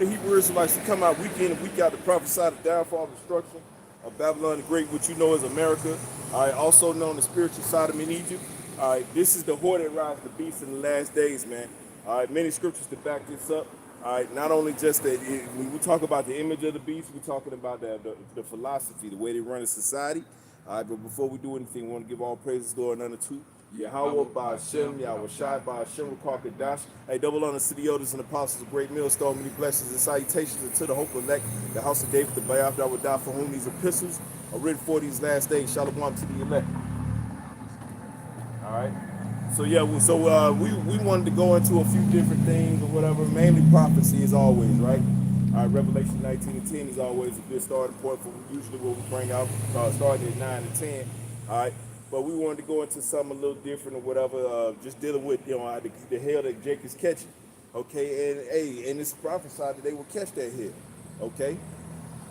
The Hebrew Israelites to come out week in and week out to prophesy the downfall and destruction of Babylon the Great, which you know as America, all right, also known as spiritual Sodom in Egypt. All right, this is the whore that rides the beast in the last days, man. All right, many scriptures to back this up. All right, not only just that, when we talk about the image of the beast, we're talking about the philosophy, the way they run a society. All right, but before we do anything, we want to give all praises, Lord, and unto two. Yahweh, Ba'Shem, Yahweh Shai, Ba'Shem, Rakar Kadash. Hey, double honors to the elders and apostles, a great millstone, many blessings and salutations unto the hope elect, the house of David, the Bayaf that would die for whom these epistles are written for these last days. Shalom to the elect. All right. So yeah, we wanted to go into a few different things or whatever. Mainly prophecy as always, right? All right, Revelation 19 and 10 is always a good starting point for usually what we bring out, starting at 9 and 10. All right. But we wanted to go into something a little different or whatever, just dealing with the hell that Jake is catching, okay? And it's prophesied that they will catch that hell, okay?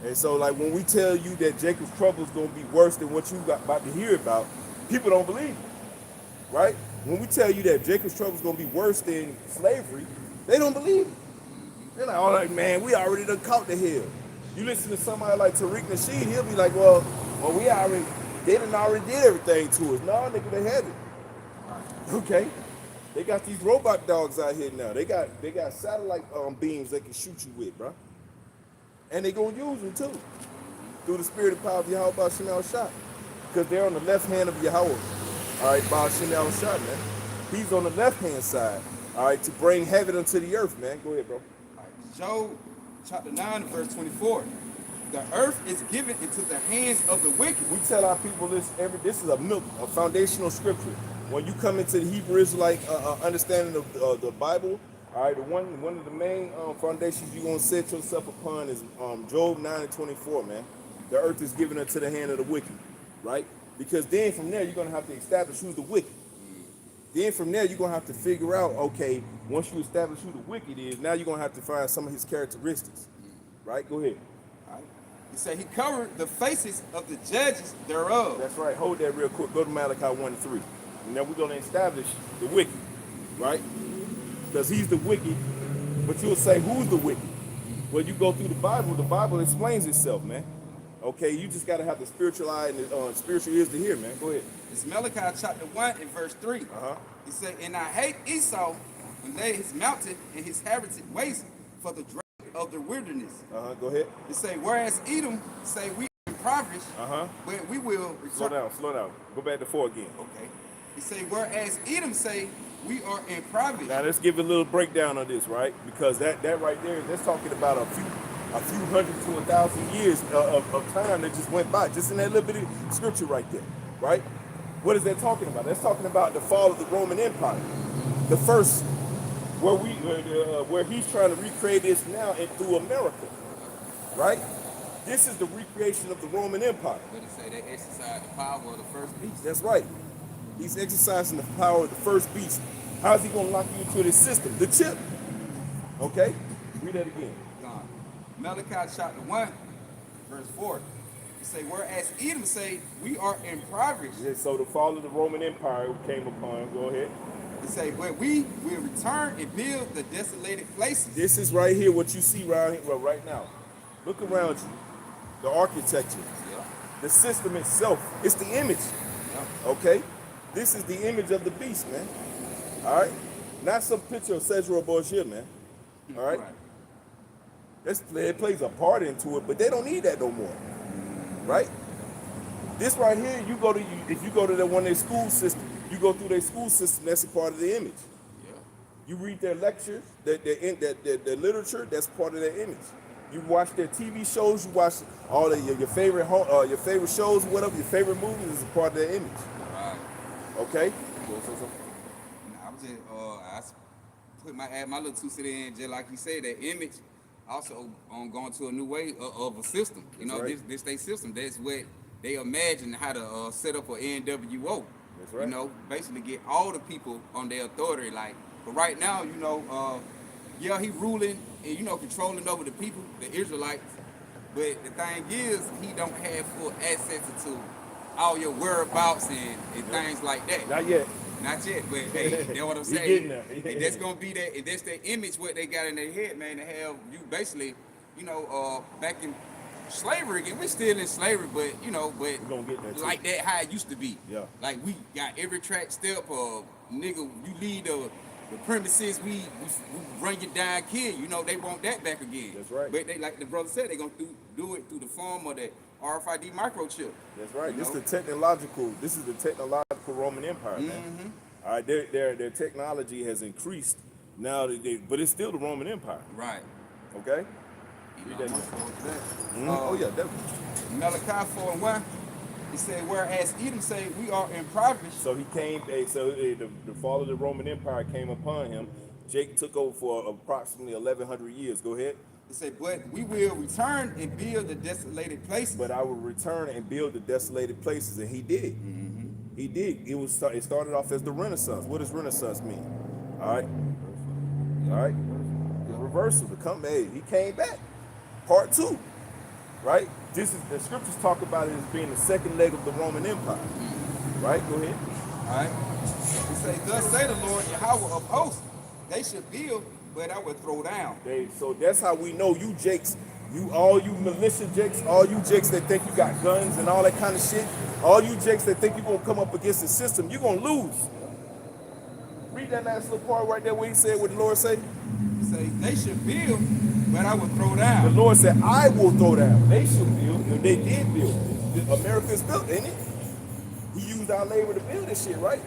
And so like when we tell you that Jacob's trouble is going to be worse than what you got about to hear about, people don't believe it, right? When we tell you that Jacob's trouble is going to be worse than slavery, they don't believe it. They're like, oh, like, man, we already done caught the hell. You listen to somebody like Tariq Nasheed, he'll be like, well, they done already did everything to us. No, nigga, they had it. Okay? They got these robot dogs out here now. They got satellite beams they can shoot you with, bro. And they gonna use them too. Through the spirit and power of Yahweh Ba'Shem Al Shah. Because they're on the left hand of Yahweh. All right, Ba'Shem Al Shah, man. He's on the left hand side. All right, to bring heaven unto the earth, man. Go ahead, bro. All right. Job chapter 9, verse 24. The earth is given into the hands of the wicked. We tell our people this is a foundational scripture. When you come into the Hebrew Israelite understanding of the Bible, all right, one of the main foundations you're gonna set yourself upon is Job 9 and 24, man. The earth is given into the hand of the wicked, right? Because then from there you're gonna have to establish who's the wicked. Then from there you're gonna have to figure out, okay, once you establish who the wicked is, now you're gonna have to find some of his characteristics, right? Go ahead. He said he covered the faces of the judges thereof. That's right. Hold that real quick. Go to Malachi 1 and 3. And then we're going to establish the wicked, right? Because he's the wicked. But you'll say, who's the wicked? Well, you go through the Bible explains itself, man. Okay, you just got to have the spiritual eye and the spiritual ears to hear, man. Go ahead. It's Malachi chapter 1 and verse 3. He said, and I hate Esau and laid his mountain and his heritage waste for the of the wilderness. Go ahead. It say, whereas Edom say we impoverished, but we will return. Slow down. Go back to 4 again. Okay. It say, whereas Edom say we are impoverished. Now let's give a little breakdown of this, right? Because that right there, that's talking about a few hundred to 1,000 years of time that just went by, just in that little bit of scripture right there, right? What is that talking about? That's talking about the fall of the Roman Empire. The first where he's trying to recreate this now and through America, right? This is the recreation of the Roman Empire. But it say they exercise the power of the first beast. That's right. He's exercising the power of the first beast. How's he gonna lock you into this system? The chip. Okay? Read that again. Malachi chapter 1, verse 4. It say, whereas Edom say we are impoverished. Yeah, so the fall of the Roman Empire came upon. Go ahead. It say, where we will return and build the desolated places. This is right here, what you see right now. Look around you. The architecture. Yeah. The system itself. It's the image. Yeah. Okay? This is the image of the beast, man. All right? Not some picture of Cesar Borgia, man. All right? It plays a part into it, but they don't need that no more. Right? This right here, if you go to one of their school systems, you go through their school system, that's a part of the image. Yeah. You read their lectures, their literature, that's part of their image. You watch their TV shows, you watch all of your favorite shows, whatever, your favorite movies is a part of their image. Right. Okay? I was just, I put my little 2 cents in, just like you said, that image also going to a new way of a system. You know, right. this they system. That's what they imagine how to set up an NWO. That's right. You know, basically get all the people on their authority. Like, but right now, you know, he ruling and, you know, controlling over the people, the Israelites. But the thing is, he don't have full access to all your whereabouts and things like that. Not yet. Not yet, but hey, that's what I'm He saying. getting there. And that's gonna be that. And that's the image what they got in their head, man. To have you basically, back in slavery again. We're still in slavery, but We're gonna get there too. like that how it used to be. Yeah. Like we got every track step of nigga. You leave the premises, we run you down, kill. They want that back again. That's right. But they, like the brother said, they gonna do it through the form of that RFID microchip. That's right. You This is know? the technological Roman Empire, man. All right, their technology has increased now, but it's still the Roman Empire. Right. Okay. You Read know, that. I'm for that. Oh yeah, definitely. Malachi 4:1, he said, whereas Edom say we are impoverished. So he came. The fall of the Roman Empire came upon him. Jake took over for approximately 1,100 years. Go ahead. He said, but we will return and build the desolated places. But I will return and build the desolated places, and he did. He did. It started off as the Renaissance. What does Renaissance mean? All right. All right. The reversal. He came back. Part 2. Right. This is the scriptures talk about it as being the second leg of the Roman Empire. Right. Go ahead. All right. He said, thus say the Lord Yahweh of hosts, they should build, but I will throw down. So that's how we know you jakes, all you militia jakes, all you jakes that think you got guns and all that kind of shit, all you jakes that think you're gonna come up against the system, you're gonna lose. Read that last little part right there where he said what the Lord said. He said, they should build, but I will throw The down. Lord said, I will throw down. They should build, and they did build. America's built, ain't it? He used our labor to build this shit, right?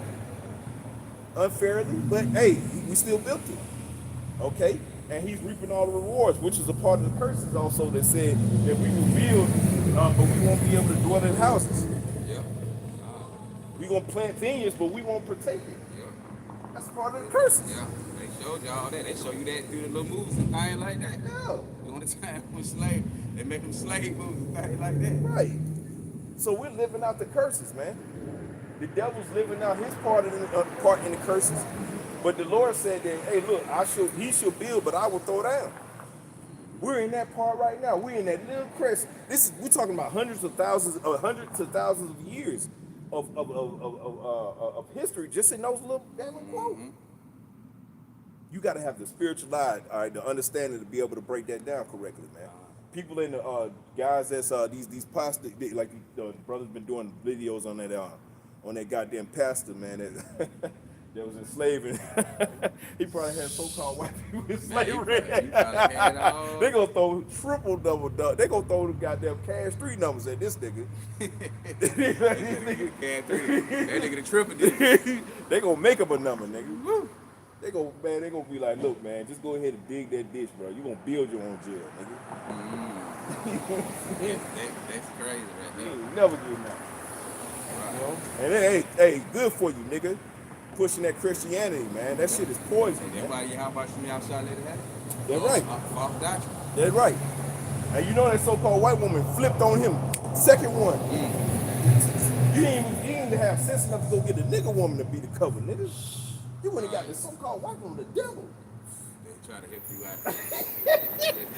Unfairly, but hey, we still built it. Okay? And he's reaping all the rewards, which is a part of the curses also that said that we will build, but we won't be able to dwell in houses. Yeah. We're going to plant vineyards, but we won't partake it. Yeah. That's part of the curses. Yeah. They showed you all that. They show you that through the little movies and things like that. Yeah. During the time when slave, they make them slave movies and things like that. Right. So we're living out the curses, man. The devil's living out his part in the curses. But the Lord said that, hey, look, he shall build, but I will throw down. We're in that part right now. We're in that little crest. We're talking about hundreds of thousands of years of history just in those little quotes. You got to have the spiritual eye, all right, the understanding to be able to break that down correctly, man. People in the guys that's these plastic, like the brother's been doing videos on that goddamn pastor, man, that was enslaving. He probably had so-called white people in slavery. They gonna throw triple double. They gonna throw the goddamn cash 3 numbers at this nigga. That nigga the triple. They gonna make up a number, nigga. Woo. They gonna be like, look, man, just go ahead and dig that ditch, bro. You gonna build your own jail, nigga. That's crazy, right there. You never get enough. You know? And it ain't good for you, nigga. Pushing that Christianity, man. That shit is poison. That's why how about you outside let it happen? That's right. False doctrine. That's right. And you know that so-called white woman flipped on him. Second one. You didn't even have sense enough to go get a nigga woman to be the cover, nigga. You wouldn't have got the so-called white woman, the devil. They try to help you out.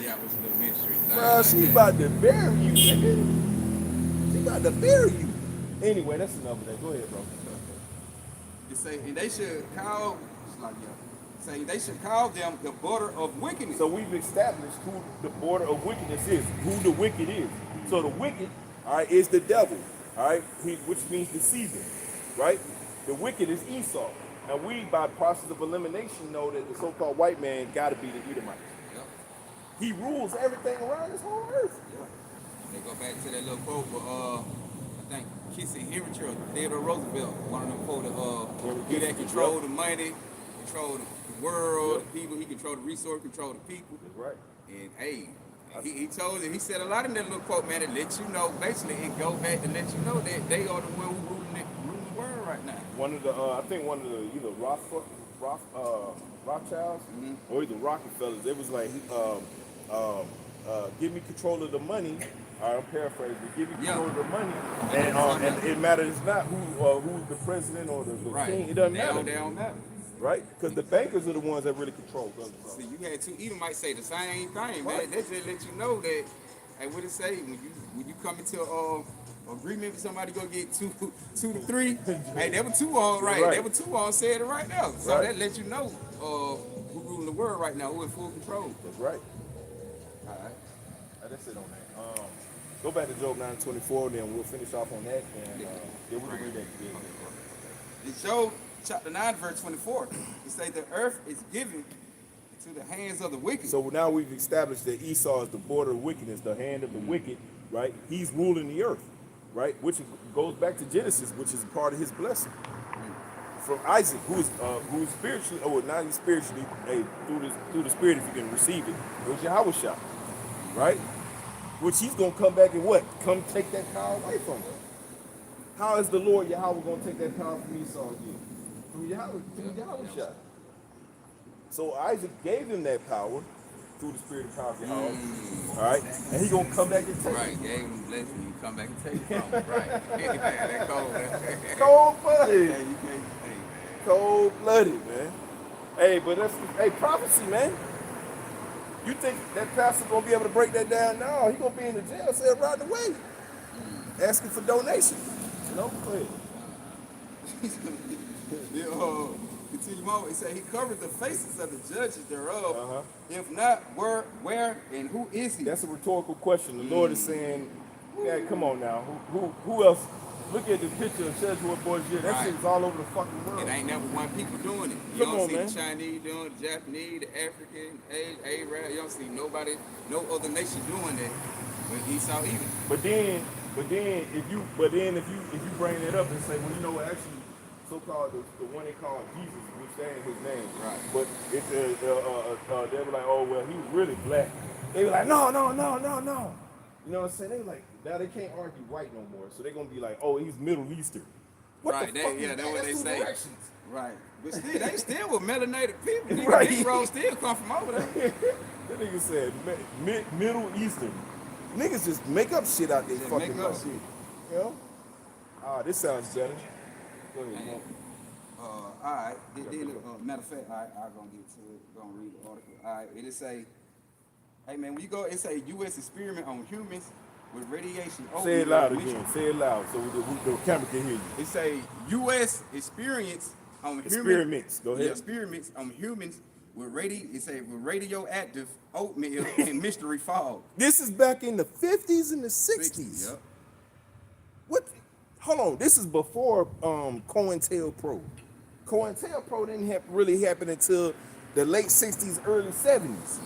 Yeah, what's the ministry? Bro, she about to bury you, nigga. She about to bury you. Anyway, that's enough of that. Go ahead, bro. You say, and they should call, say they should call them the border of wickedness. So we've established who the border of wickedness is, who the wicked is. So the wicked, all right, is the devil, all right, which means deceiver, right? The wicked is Esau. And we, by process of elimination, know that the so-called white man got to be the Edomite. Yep. He rules everything around this whole earth. Yep. They go back to that little quote with, I think, Kissing Henry or Theodore Roosevelt, one of them quoted, he that control the money, control the world, the people, he control the resource, control the people. That's right. And hey, he said a lot in that little quote, man, that let you know, basically it go back to let you know that they are the one who ruling the world right now. One of the, I think one of the, either Rothschilds or either Rockefellers, it was like, give me control of the money. All right, I'm paraphrasing. Give me control of the money, and it matters not who's the president or the king. It doesn't matter. They don't matter. Right? Because the bankers are the ones that really control guns. See, you had two Edomites say the same thing, man. They just let you know that, hey, what it say when you come into agreement for somebody go get two to three. Hey, there were two on right. Right. There were two on said it right now. So Right. that lets you know who ruling the world right now, who in full control. That's right. All right. That's it on that. Go back to Job 9:24, then we'll finish off on that, and then we'll read that again. In Job chapter 9, verse 24, it says the earth is given into the hands of the wicked. So now we've established that Esau is the border of wickedness, the hand of the wicked, right? He's ruling the earth, right? Which goes back to Genesis, which is part of his blessing. From Isaac, who's spiritually, not even spiritually, through the spirit, if you can receive it, it was Yahweh, right? Which he's gonna come back and what? Come take that power away from him. How is the Lord Yahweh gonna take that power from Esau again? From Yahweh. So Isaac gave him that power through the spirit of power of Yahweh. All right, and he gonna come back and take Right, it. gave him a blessing, you come back and take it from him. Right. That cold. Cold-blooded. Hey, you can't, hey, Cold-blooded, man. Hey, but that's prophecy, man. You think that pastor gonna be able to break that down? No, he gonna be in the jail cell right away, asking for donations. You know, go ahead. Continue on. It said he covered the faces of the judges thereof. Uh-huh. If not, where, and who is he? That's a rhetorical question. The Lord is saying, yeah, come on now. Who else? Look at the picture of Cheswood Boys. That Right. shit's all over the fucking world. It ain't never one people doing it. You Come don't on, see man. the Chinese doing it, the Japanese, the African, Arab. You don't see nobody, no other nation doing that. But Esau either. But then if you bring it up and say, well, you know what, actually, so-called the one they call Jesus, which that ain't his name. Right. But it's they were like, oh well, he was really black. They were like, no. You know what I'm saying? They were like, now they can't argue white no more, so they're gonna be like, oh, he's Middle Eastern. What Right, the fuck? that's what they two say. directions. Right. But still, they still were melanated people. Niggas, Right. Negroes still come from over there. That nigga said Middle Eastern. Niggas just make up shit out there Just fucking make up mouth. shit. You know? This sounds better. Go ahead, Man. man. All right. Matter of fact, I'm gonna get to it. Gonna read the article. All right. It say, hey man, when you go, it say U.S. experiment on humans with radiation. Say it loud again. Say it loud so the camera can hear you. It say U.S. experience on humans. Experiments. Go ahead. Yeah, experiments on humans with radioactive oatmeal and mystery fog. This is back in the 50s and the 60s. Yep. What? Hold on. This is before COINTELPRO. COINTELPRO didn't really happen until the late 60s, early 70s.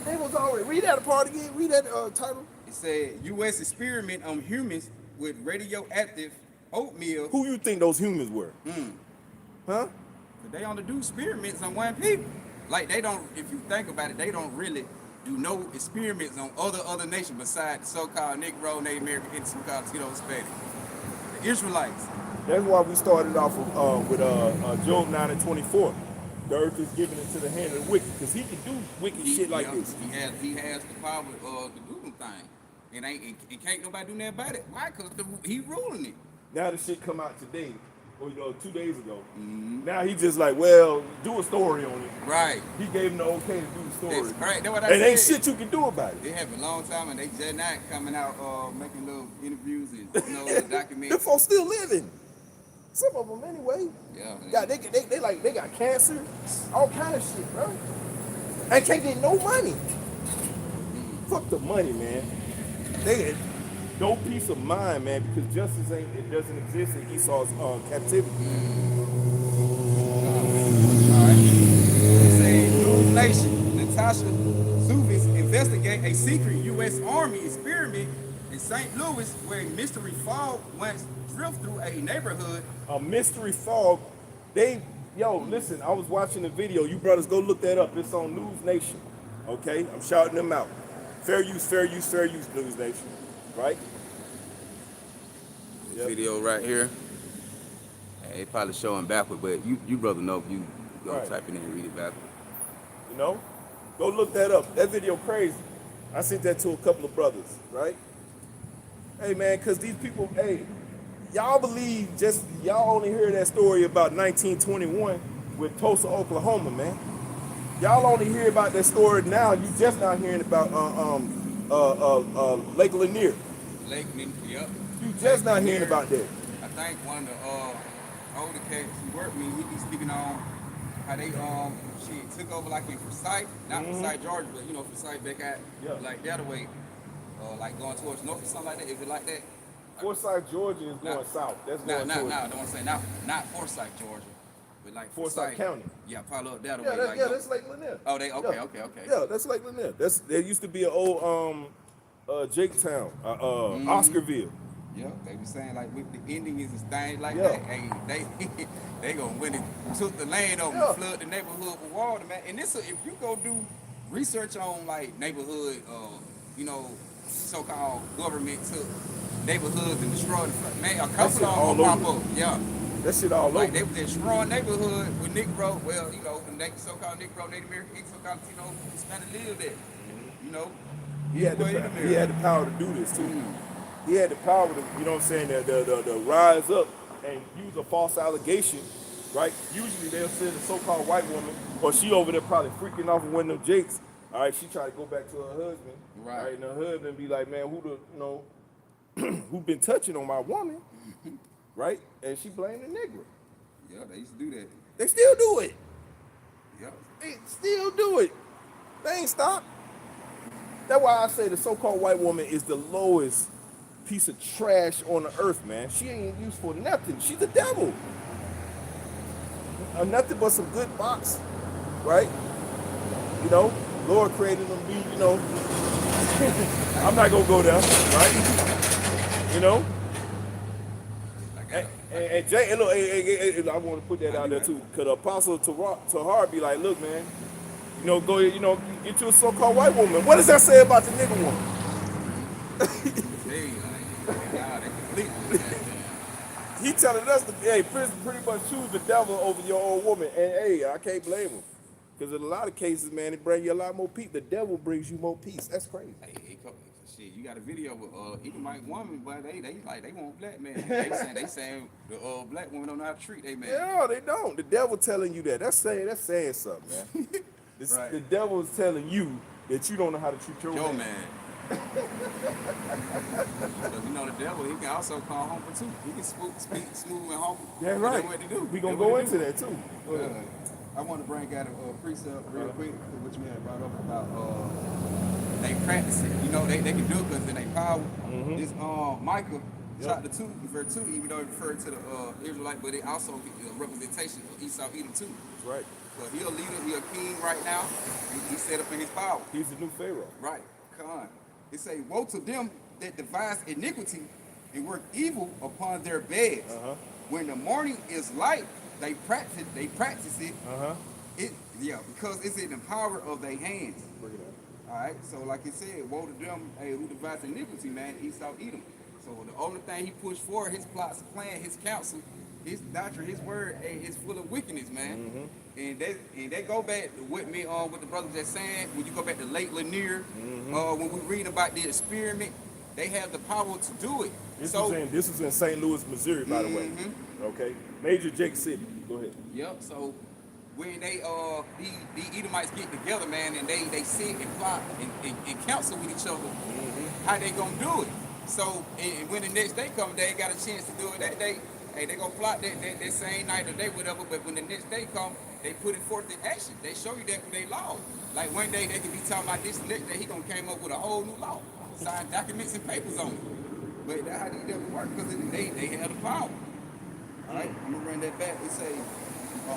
They was already. Read that part again. Read that title. It said U.S. experiment on humans with radioactive oatmeal. Who you think those humans were? Huh? They only do experiments on one people. Like they don't, if you think about it, they don't really do no experiments on other nations besides the so-called Negro, Native American, and so-called Hispanic. The Israelites. That's why we started off with Job 9:24. The earth is given into the hand of the wicked, because he can do wicked shit like this. He has the power to do them things. And can't nobody do nothing about it. Why? Because he ruling it. Now the shit come out today, or 2 days ago. Now he just like, well, do a story on it. Right. He gave him the okay to do the story. That's correct. That's what I And said. ain't shit you can do about it. They have a long time, and they just not coming out making little interviews and documentaries. Them folks still living. Some of them anyway. Yeah. God, they got cancer, all kind of shit, bro. And can't get no money. Fuck the money, man. They had no peace of mind, man, because justice doesn't exist in Esau's captivity. Alright. It say News Nation, Natasha Zuvis investigate a secret U.S. Army experiment in St. Louis where a mystery fog once drifted through a neighborhood. A mystery fog. Listen, I was watching the video. You brothers go look that up. It's on News Nation. Okay? I'm shouting them out. Fair use, News Nation. Right? Yep. Video right here. Hey, they probably showing backward, but you brother know if you go Right. type it in and read it backward. You know? Go look that up. That video crazy. I sent that to a couple of brothers, right? Hey, man, because these people, y'all believe y'all only hear that story about 1921 with Tulsa, Oklahoma, man. Y'all only hear about that story now. You just not hearing about Lake Lanier. Yep. You just not hearing there, about that. I think one of the older cats who worked me, he be speaking on how they shit took over like in Forsyth, not Forsyth, Georgia, but Forsyth back at Yeah. like that way, like going towards north or something like that. Is it like that? Forsyth, Georgia is Not, going south. That's not, going not, towards not. I don't want to say not Forsyth, Georgia, but like Forsyth County. Yeah, probably up that Yeah, way. that, yeah, that's Lake Lanier. Oh, they okay, Yeah. okay. Yeah, that's Lake Lanier. There used to be an old Jake Town, Oscarville. Yeah, they be saying like with the Indians and things like Yeah. that. Hey, they gonna when it took the land over, Yeah. flood the neighborhood with water, man. And this, if you go do research on like neighborhood, so-called government took neighborhoods and destroyed the man. A couple shit of all them gonna pop over. up. Yeah, That shit all like over. they was destroying neighborhood with Negro. Well, the so-called Negro, Native American, so-called Hispanic lived there. You know, He had the power to do this too. He had the power to, you know what I'm saying, to rise up and use a false allegation, right? Usually they'll send a so-called white woman, or she over there probably freaking off with one of them jakes. All right, she try to go back to her husband, Right. and her husband be like, man, who been touching on my woman, right? And she blamed the nigga. Yeah, they used to do that. They still do it. Yeah. They still do it. They ain't stopped. That's why I say the so-called white woman is the lowest piece of trash on the earth, man. She ain't used for nothing. She's the devil. Nothing but some good box, right? Lord created them be, I'm not gonna go there, right? And Jay, and look, hey, I want to put that out there too, because Apostle Tahar be like, look, man, go, get you a so-called white woman. What does that say about the nigga woman? Hey, they completely. He telling us to, hey, pretty much choose the devil over your old woman. And hey, I can't blame him. Because in a lot of cases, man, it brings you a lot more peace. The devil brings you more peace. That's crazy. Hey, shit, you got a video with Edomite woman, but they want black man. They saying the black women don't know how to treat they man. Yeah, they don't. The devil telling you that. That's saying something, man. Right. The devil is telling you that you don't know how to treat your man. Because the devil, he can also call home for two. He can speak smooth and humble. That's right. That's what they do. We gonna go into that too. Go ahead. I want to bring out a precept real quick to what you had brought up about they practice it. They can do it because in their power. This Micah chapter 2, verse 2, even though it referred to the Israelite, but it also a representation of Esau Edom too. That's right. But he a leader, he a king right now. He set up in his power. He's the new Pharaoh. Right. Come on. It say, woe to them that devise iniquity and work evil upon their beds. When the morning is light, they practice it. Because it's in the power of their hands. Bring it up. All right. So like it said, woe to them, who devise iniquity, man, Esau Edom. So the only thing he pushed forward, his plots, plan, his counsel, his doctrine, his word, is full of wickedness, man. And they go back to what me with the brothers that saying, when you go back to Lake Lanier, when we read about the experiment, they have the power to do it. This was in St. Louis, Missouri, by the way. Okay. Major Jake City. Go ahead. Yep. So when they the Edomites get together, man, and they sit and plot and counsel with each other, how they gonna do it. So and when the next day comes, they ain't got a chance to do it that day. Hey, they gonna plot that same night or day, whatever. But when the next day come, they put it forth in action. They show you that with their law. Like one day they can be talking about this, and next day he gonna came up with a whole new law, signed documents and papers on it. But that's how these devils work, because they have the power. All right, I'm gonna run that back. It say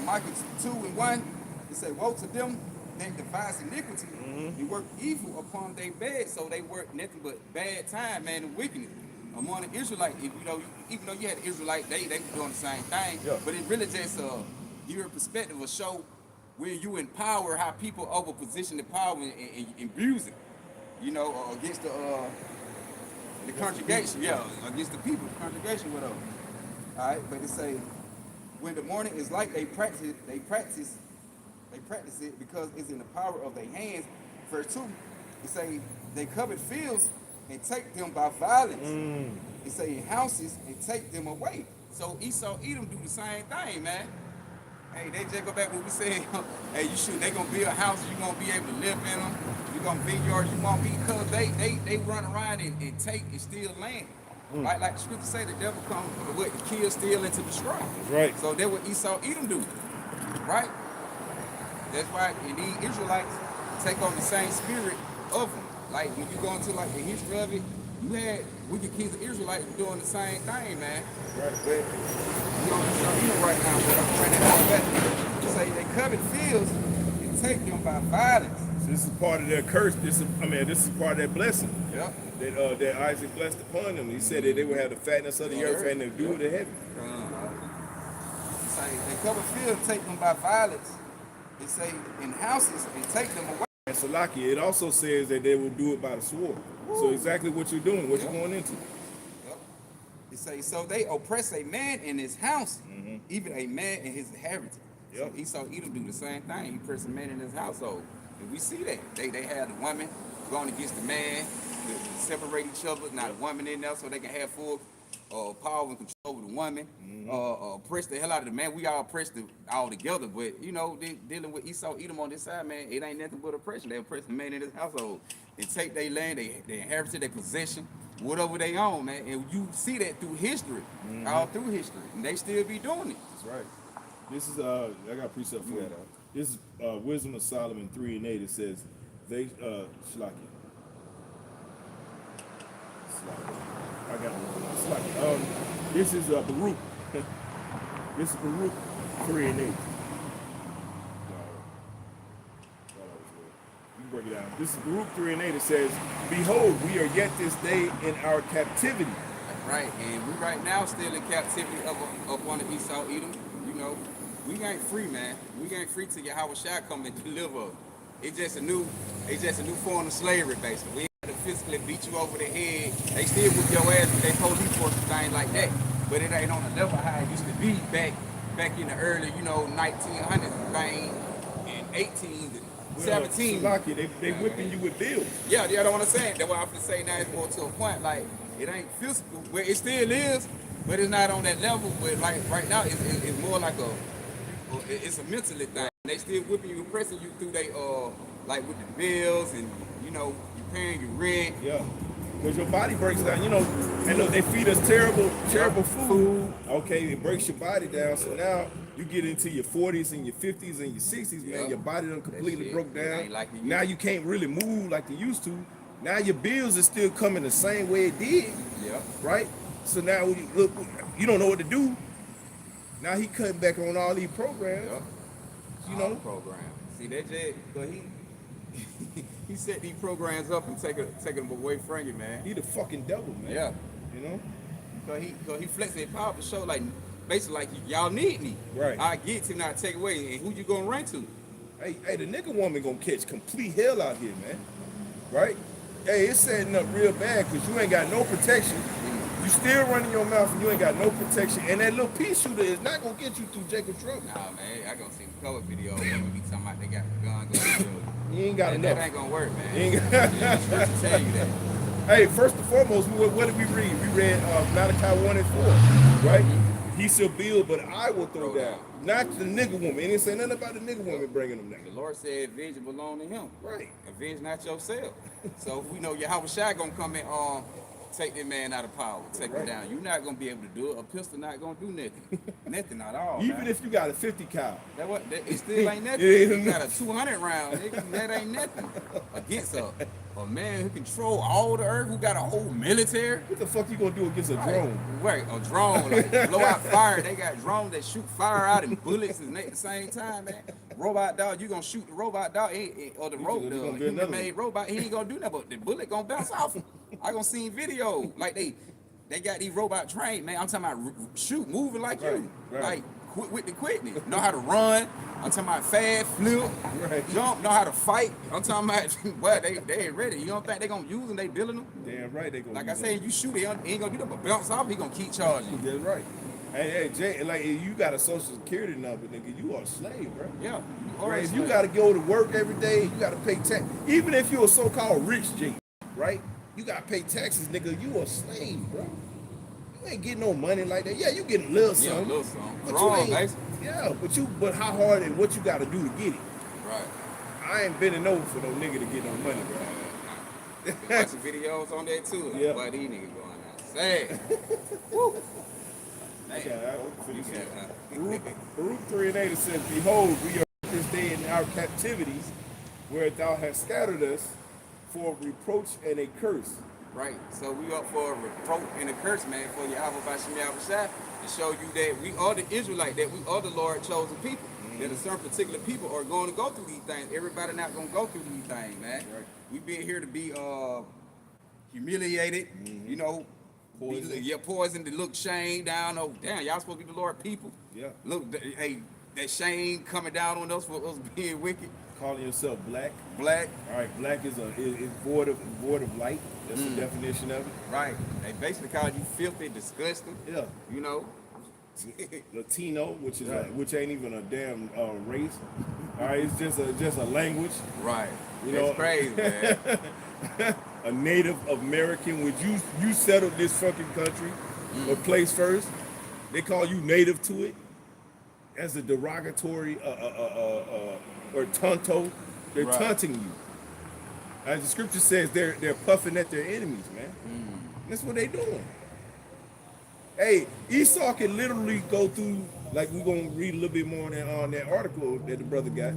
Micah 2:1. It say, woe to them that devise iniquity and work evil upon their bed. So they work nothing but bad time, man, and wickedness. Among the Israelites, even though you had the Israelite, they were doing the same thing. Yeah. But it really just your perspective will show where you empower how people overposition the power and abuse it. Against the congregation, against the people, the congregation, whatever. All right, but it say when the morning is light, they practice it because it's in the power of their hands. Verse 2, it say they covet fields and take them by violence. It say in houses and take them away. So Esau Edom do the same thing, man. Hey, they just go back when we say, hey, they gonna build houses, you gonna be able to live in them. You gonna vineyards, you won't be, because they run around and take and steal land. Like the scripture say, the devil comes with to kill, steal, and to destroy. That's right. So that's what Esau, Edom do, right? That's why these Israelites take on the same spirit of them. Like when you go into like the history of it, you had wicked kings of Israelites doing the same thing, man. Right. You know, Esau, Edom right now, but I'm trying to out back. You say they covet fields and take them by violence. So this is part of their curse. This is part of their blessing. Yep. That Isaac blessed upon them. He said that they would have the fatness of the earth and the dew of the heaven. Say they cover fields and take them by violence. They say in houses and take them away. And Salaki, it also says that they will do it by the sword. Woo. So exactly what you're doing, what you're going into. Yep. It say, so they oppress a man in his house, even a man in his inheritance. Yep. So Esau Edom do the same thing. He oppress a man in his household. And we see that. They had the woman going against the man, to separate each other, not a woman in there, so they can have full power and control over the woman. Oppress the hell out of the man. We all oppressed all together, but you know, they dealing with Esau Edom on this side, man, it ain't nothing but oppression. They oppress the man in his household. They take their land, they inherited their possession, whatever they own, man. And you see that through history, all through history, and they still be doing it. That's right. This is I got a precept for you. This is Wisdom of Solomon 3:8. It says, they Shlaki. I got it. This is Baruch. This is Baruch 3:8. You can break it down. This is Baruch 3:8. It says, behold, we are yet this day in our captivity. Right, and we right now still in captivity up on the Esau Edom. You know, we ain't free, man. We ain't free till Yahweh Shai come and deliver. It's just a new form of slavery, basically. We ain't to physically beat you over the head. They still whip your ass with their police force and things like that. But it ain't on the level how it used to be back in the early, 1900s thing, and 18s and 17. They whipping you with bills. Yeah, that's what I'm saying. That's what I'm gonna say now. It's more to a point. Like it ain't physical, well, it still is, but it's not on that level. But like right now, it's more like it's a mental thing. They still whipping you, pressing you through they like with the bills and you paying your rent. Yeah. Because your body breaks down, and look, they feed us terrible food. Okay, it breaks your body down. So now you get into your 40s and your 50s and your 60s, man, your body done completely broke down. Like now you can't really move like you used to. Now your bills are still coming the same way it did. Yeah. Right? So now look, you don't know what to do. Now he cutting back on all these programs. Yep. Programs. See that Jay, but he set these programs up and taking them away from you, man. He the fucking devil, man. Yeah. Cause he flexed his power to show like basically like y'all need me. Right. I get to not take away, and who you gonna run to? Hey, the nigga woman gonna catch complete hell out here, man. Right? Hey, it's setting up real bad because you ain't got no protection. You still running your mouth and you ain't got no protection. And that little pea shooter is not gonna get you through Jacob's trouble. Nah, man, I gonna see the cover video where we be talking about they got the gun going. You ain't got enough. That ain't gonna work, man. You ain't got tell you that. Hey, first and foremost, what did we read? We read Malachi 1 and 4, right? He shall build, but I will throw down. Not the nigga woman. It didn't say nothing about the nigga woman bringing them down. The Lord said, "Vengeance belong to Him." Right. Avenge not yourself. So we know Yahweh Shai gonna come and take that man out of power, take him down. You're not gonna be able to do it. A pistol not gonna do nothing. Nothing at all. Even man. if you got a 50 cal. It still ain't nothing. You got a 200 round, nigga, that ain't nothing. Against a man who control all the earth, who got a whole military. What the fuck you gonna do against a drone? Right, a drone, like blow out fire. They got drones that shoot fire out and bullets at the same time, man. Robot dog, you gonna shoot the robot dog or the human-made robot, he ain't gonna do nothing, but the bullet gonna bounce off him. I gonna see video like they got these robot trained, man. I'm talking about moving like you, like with the quickness. Know how to run. I'm talking about fast, flip, jump. Know how to fight. I'm talking about, well, they ain't ready. You don't think they gonna use them? They building them. Damn right they gonna. Like I said, you shoot it, he ain't gonna do that, but bounce off, he gonna keep charging. That's right. Hey, Jay, like you got a social security number, nigga, you are a slave, bro. Yeah. Right? If you gotta go to work every day, you gotta pay tax. Even if you're a so-called rich G, right? You gotta pay taxes, nigga. You a slave, bro. You ain't getting no money like that. Yeah, you getting a little something. Yeah, a little something. But wrong, you ain't, yeah, but how hard and what you gotta do to get it? Right. I ain't bending over for no nigga to get no money, bro. Watching videos on that too. Yeah. Why these niggas going out? Sad. Woo. Man. Okay, I'll finish You it. got, Baruch 3 and 8 it says, Behold, we are this day in our captivities, where thou hast scattered us for reproach and a curse. Right. So we up for a reproach and a curse, man, for Yahweh by Shem Yahushua to show you that we are the Israelite, that we are the Lord chosen people. That a certain particular people are going to go through these things. Everybody not going to go through these things, man. Right. We been here to be humiliated, you know, Poison. poisoned to look shame down. Oh, damn, y'all supposed to be the Lord people. Yeah. Look, hey, that shame coming down on us for us being wicked. Calling yourself black. Black. All right, black is void of light. That's the definition of it. Right. They basically call you filthy, disgusting. Yeah. You know. Latino, which is Right. which ain't even a damn race. All right, it's just a language. Right. You That's know- crazy, man. A Native American, would you settled this fucking country or place first? They call you native to it as a derogatory or tonto. They're Right. taunting you. As the scripture says, they're puffing at their enemies, man. That's what they doing. Hey, Esau can literally go through, like we're gonna read a little bit more on that article that the brother got.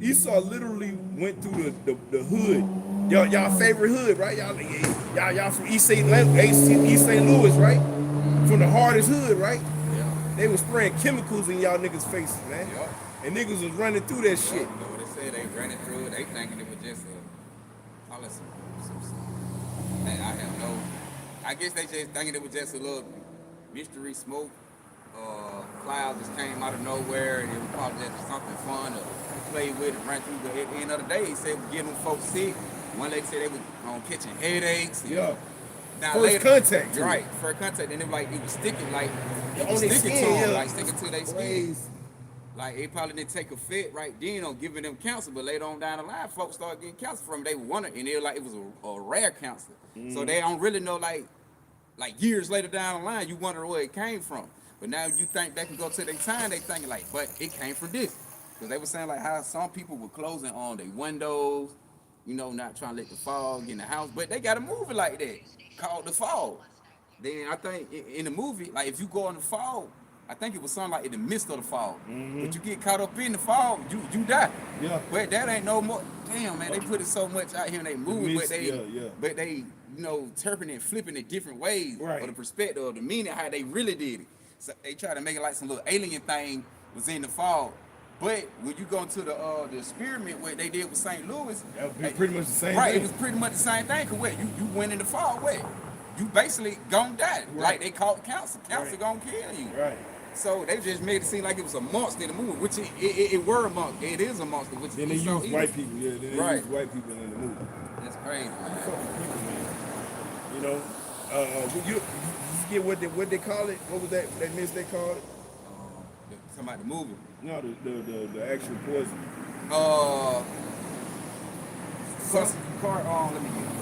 Esau literally went through the hood. Y'all favorite hood, right? Y'all from East St. Louis, right? From the hardest hood, right? Yeah. They was spraying chemicals in y'all niggas' faces, man. Yeah. And niggas was running through that shit. You know what they said? They ran it through. They thinking it was just call it some man, I have no. I guess they just thinking it was just a little mystery smoke. Cloud just came out of nowhere, and it was probably just something fun to play with and run through. But at the end of the day, he said we getting them folks sick. One lady said they was catching headaches. Yeah. Now First contact, too. right? First contact, and it was sticking like it On was their sticking skin, to them, yeah. like sticking to their skin. Crazy. Like they probably didn't take a fit right then on giving them counsel, but later on down the line, folks started getting counsel from them. They wondered, and they were like it was a rare counsel, so they don't really know like years later down the line, you wonder where it came from. But now you think back and go to their time, they thinking like, but it came from this, because they were saying like how some people were closing on their windows, you know, not trying to let the fog in the house, but they got a movie like that called The Fog. Then I think in the movie, like if you go in the fog, I think it was something like in the midst of the fog. But you get caught up in the fog, you die. Yeah. But that ain't no more. Damn, man, they put it so much out here in they movie, mist, but but they, you know, interpreting and flipping it different ways, Right. or the perspective or the meaning how they really did it. So they try to make it like some little alien thing was in the fog. But when you go into the experiment what they did with St. Louis, That would be pretty much the same right? thing. It was pretty much the same thing. Cause what you went in the fog, what you basically gonna die. Right. Like they called counsel. Counsel Right. gonna kill you. Right. So they just made it seem like it was a monster in the movie, which it were a monster. It is a monster. Which Then they is so use evil. white people. Yeah, then they Right. use white people in the movie. That's crazy, man. Fucking people, man. You know, you get what they call it? What was that mist they called it? Talking about the movie. No, the actual poison. Let me get it.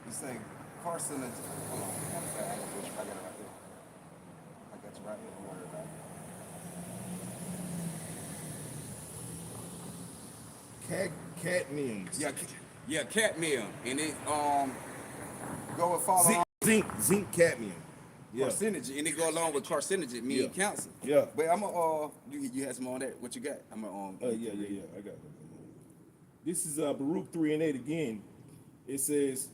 You say carcinogen. Hold on. I got it right there. I got you right here. Don't worry about it. Cadmium. Yeah, cadmium, and it go and follow Zinc cadmium. Yeah. carcinogen, and it go along with carcinogen, meaning Yeah. cancer. Yeah. But I'm gonna you had some on that. What you got? I'm gonna Yeah. I got it. This is Baruch 3 and 8 again. It says,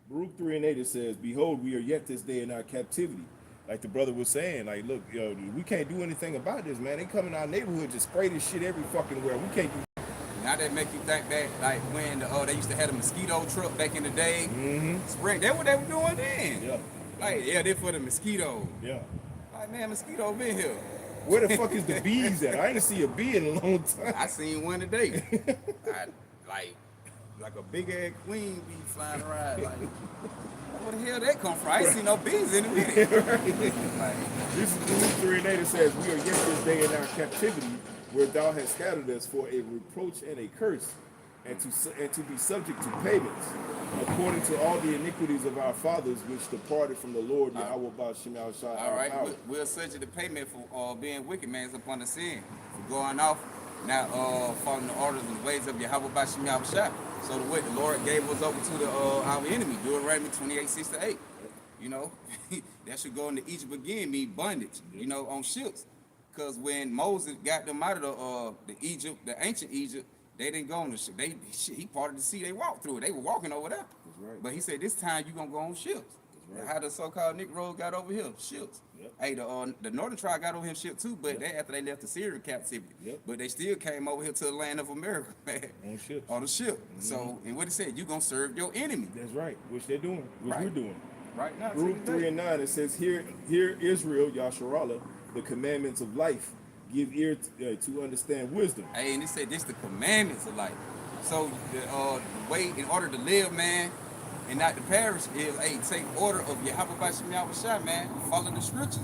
Baruch 3 and 8, it says, Behold, we are yet this day in our captivity. Like the brother was saying, like, look, yo, we can't do anything about this, man. They come in our neighborhood, just spray this shit every fucking where. We can't do. Now that make you think back, like when they used to have a mosquito truck back in the day. Spring, that's what they were doing then. Yeah. Like, yeah, they for the mosquitoes. Yeah. Like, man, mosquito been here. Where the fuck is the bees at? I ain't see a bee in a long time. I seen one today. like a big ass queen bee flying around. Like, where the hell that come from? I ain't seen no bees in the minute. Like, This is Baruch 3 and 8. It says, We are yet this day in our captivity, where thou hast scattered us for a reproach and a curse, and to be subject to payments, according to all the iniquities of our fathers, which departed from the Lord Yahweh Ba'Shem Yahushua. all right, we'll subject the payment for being wicked, man, is upon the sin. For going off not following the orders and the ways of Yahweh Bashim Yahushua. So the way the Lord gave us over to the our enemy, Deuteronomy 28:6-8. You know, that should go into Egypt again, mean bondage, you know, on ships. Because when Moses got them out of the Egypt, the ancient Egypt, they didn't go on the ship. He parted the sea, they walked through it. They were walking over there. That's right. But he said, this time you going to go on ships. That's right. How the so-called Negroes got over here, ships. Yep. Hey, the northern tribe got over here ship too, but they after they left the Syrian captivity. Yep. But they still came over here to the land of America, man. On ships. On the ship. Mm-hmm. So, and what it said, you going to serve your enemy. That's right, which they're doing, which we're doing. Right now. Ruth 3:9, it says, Hear Israel, Yasharallah, the commandments of life. Give ear to understand wisdom. Hey, and it said this the commandments of life. So the way in order to live, man, and not to perish is, hey, take order of Yahweh Bashim Yahushua, man. Follow the scriptures.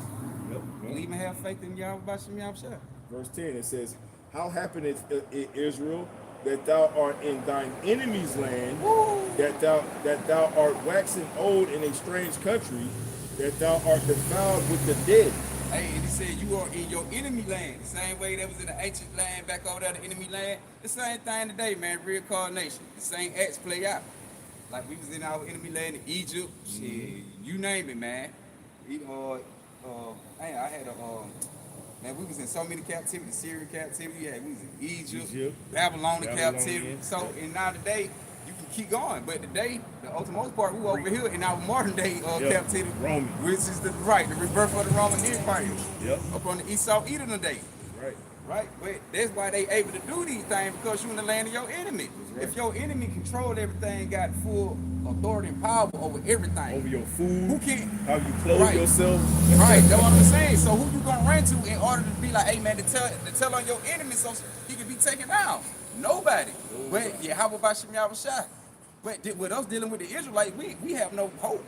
Yep. Believe and have faith in Yahweh Bashim Yahushua. Verse 10, it says, How happeneth it, Israel, that thou art in thine enemy's land, that thou art waxing old in a strange country, that thou art defiled with the dead. Hey, and he said you are in your enemy land. The same way that was in the ancient land back over there, the enemy land. The same thing today, man, reincarnation. The same acts play out. Like we was in our enemy land in Egypt, shit, you name it, man. I had man, we was in so many captivity, Syrian captivity, yeah, we was in Egypt. Babylonian captivity. So, and now today, you can keep going. But today, the most part, we over here in our modern day captivity, Roman, which is the rebirth of the Roman Empire. Yep. Up on the Esau Edom today. Right. But that's why they able to do these things, because you're in the land of your enemy. Right. If your enemy controlled everything, got full authority and power over everything. Over your food. Who can? How you clothe yourself. Right. That's what I'm saying. So who you gonna run to in order to be like, hey man, to tell on your enemy so he can be taken out? Nobody. But yeah, how about Bashim Yahushua? But with us dealing with the Israelites, we have no hope.